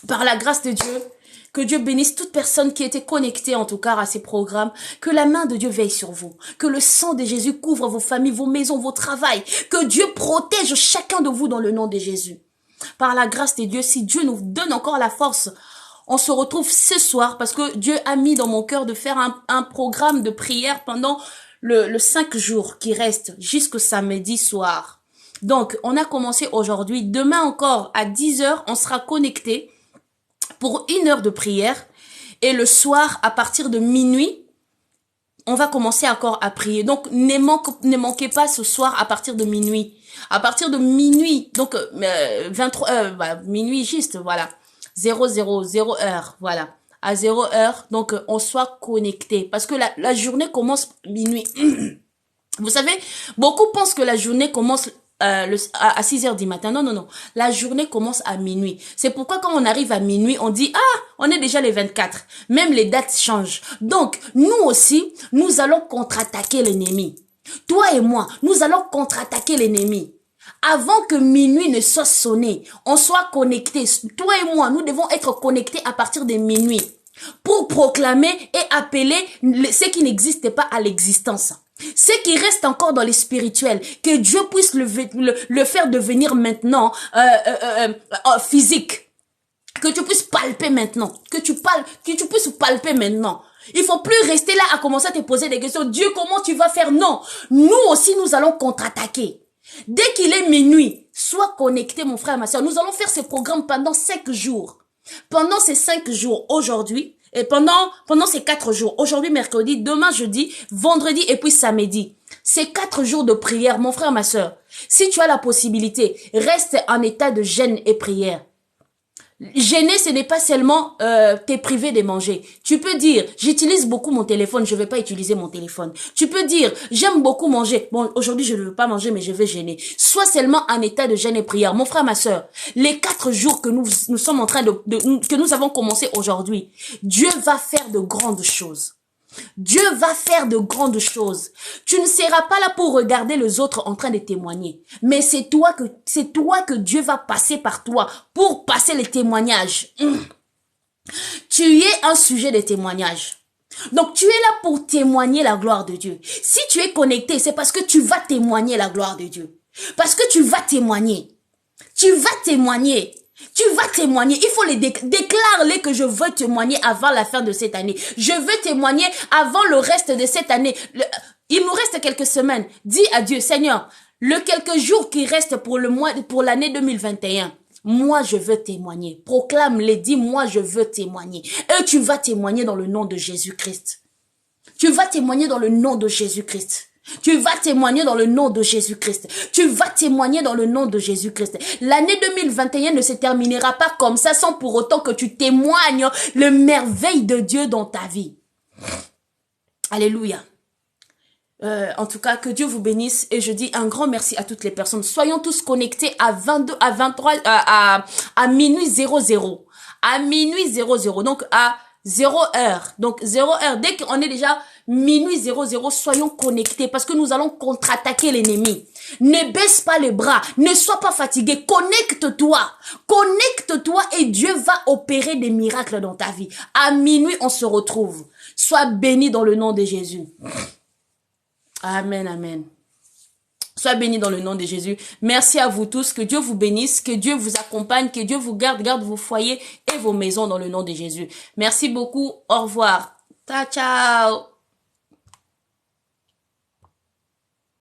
Par la grâce de Dieu, que Dieu bénisse toute personne qui était connectée en tout cas à ces programmes, que la main de Dieu veille sur vous, que le sang de Jésus couvre vos familles, vos maisons, vos travails, que Dieu protège chacun de vous dans le nom de Jésus. Par la grâce de Dieu, si Dieu nous donne encore la force, on se retrouve ce soir parce que Dieu a mis dans mon cœur de faire un programme de prière pendant le 5 jours qui reste jusqu'au samedi soir. Donc, on a commencé aujourd'hui. Demain encore, à 10h, on sera connecté pour 1 heure de prière. Et le soir, à partir de minuit, on va commencer encore à prier. Donc, ne manquez pas ce soir à partir de minuit. À partir de minuit, donc 23 minuit juste, voilà. 0 heure, voilà. À 0 heure, donc on soit connecté. Parce que la journée commence minuit. Vous savez, beaucoup pensent que la journée commence à 6 heures du matin. Non. La journée commence à minuit. C'est pourquoi quand on arrive à minuit, on dit, on est déjà les 24. Même les dates changent. Donc, nous aussi, nous allons contre-attaquer l'ennemi. Toi et moi, nous allons contre-attaquer l'ennemi. Avant que minuit ne soit sonné, on soit connectés. Toi et moi, nous devons être connectés à partir de minuit pour proclamer et appeler ce qui n'existe pas à l'existence. Ce qui reste encore dans les spirituels, que Dieu puisse le faire devenir maintenant physique. Que tu puisses palper maintenant. Que tu puisses palper maintenant. Il faut plus rester là à commencer à te poser des questions. Dieu, comment tu vas faire? Non. Nous aussi, nous allons contre-attaquer. Dès qu'il est minuit, sois connecté, mon frère, ma soeur. Nous allons faire ce programme pendant 5 jours. Pendant ces 5 jours, aujourd'hui, et pendant ces 4 jours, aujourd'hui, mercredi, demain, jeudi, vendredi et puis samedi. Ces 4 jours de prière, mon frère, ma soeur, si tu as la possibilité, reste en état de jeûne et prière. Gêner, ce n'est pas seulement t'es privé de manger. Tu peux dire, j'utilise beaucoup mon téléphone, je vais pas utiliser mon téléphone. Tu peux dire, j'aime beaucoup manger. Bon, aujourd'hui, je ne veux pas manger, mais je vais gêner. Sois seulement en état de jeûne et prière. Mon frère, ma soeur, les 4 jours que nous sommes en train que nous avons commencé aujourd'hui, Dieu va faire de grandes choses. Dieu va faire de grandes choses. Tu ne seras pas là pour regarder les autres en train de témoigner. Mais c'est toi que Dieu va passer par toi pour passer les témoignages. Tu es un sujet de témoignage. Donc tu es là pour témoigner la gloire de Dieu. Si tu es connecté, c'est parce que tu vas témoigner la gloire de Dieu. Parce que tu vas témoigner. Tu vas témoigner. Tu vas témoigner. Il faut les déclare-les que je veux témoigner avant la fin de cette année. Je veux témoigner avant le reste de cette année. Il nous reste quelques semaines. Dis à Dieu, Seigneur, le quelques jours qui restent pour l'année 2021, moi je veux témoigner. Proclame-les, dis moi je veux témoigner. Et tu vas témoigner dans le nom de Jésus-Christ. Tu vas témoigner dans le nom de Jésus-Christ. Tu vas témoigner dans le nom de Jésus-Christ. Tu vas témoigner dans le nom de Jésus-Christ. L'année 2021 ne se terminera pas comme ça sans pour autant que tu témoignes le merveille de Dieu dans ta vie. Alléluia. En tout cas, que Dieu vous bénisse et je dis un grand merci à toutes les personnes. Soyons tous connectés à 22, à 23, à minuit 00. À minuit 00. Donc, à 0 heure. Donc 0 heure, dès qu'on est déjà minuit 00, soyons connectés parce que nous allons contre-attaquer l'ennemi. Ne baisse pas les bras, ne sois pas fatigué, connecte-toi. Connecte-toi et Dieu va opérer des miracles dans ta vie. À minuit, on se retrouve. Sois béni dans le nom de Jésus. Amen, amen. Sois béni dans le nom de Jésus. Merci à vous tous. Que Dieu vous bénisse. Que Dieu vous accompagne. Que Dieu vous garde. Garde vos foyers et vos maisons dans le nom de Jésus. Merci beaucoup. Au revoir. Ciao, ciao.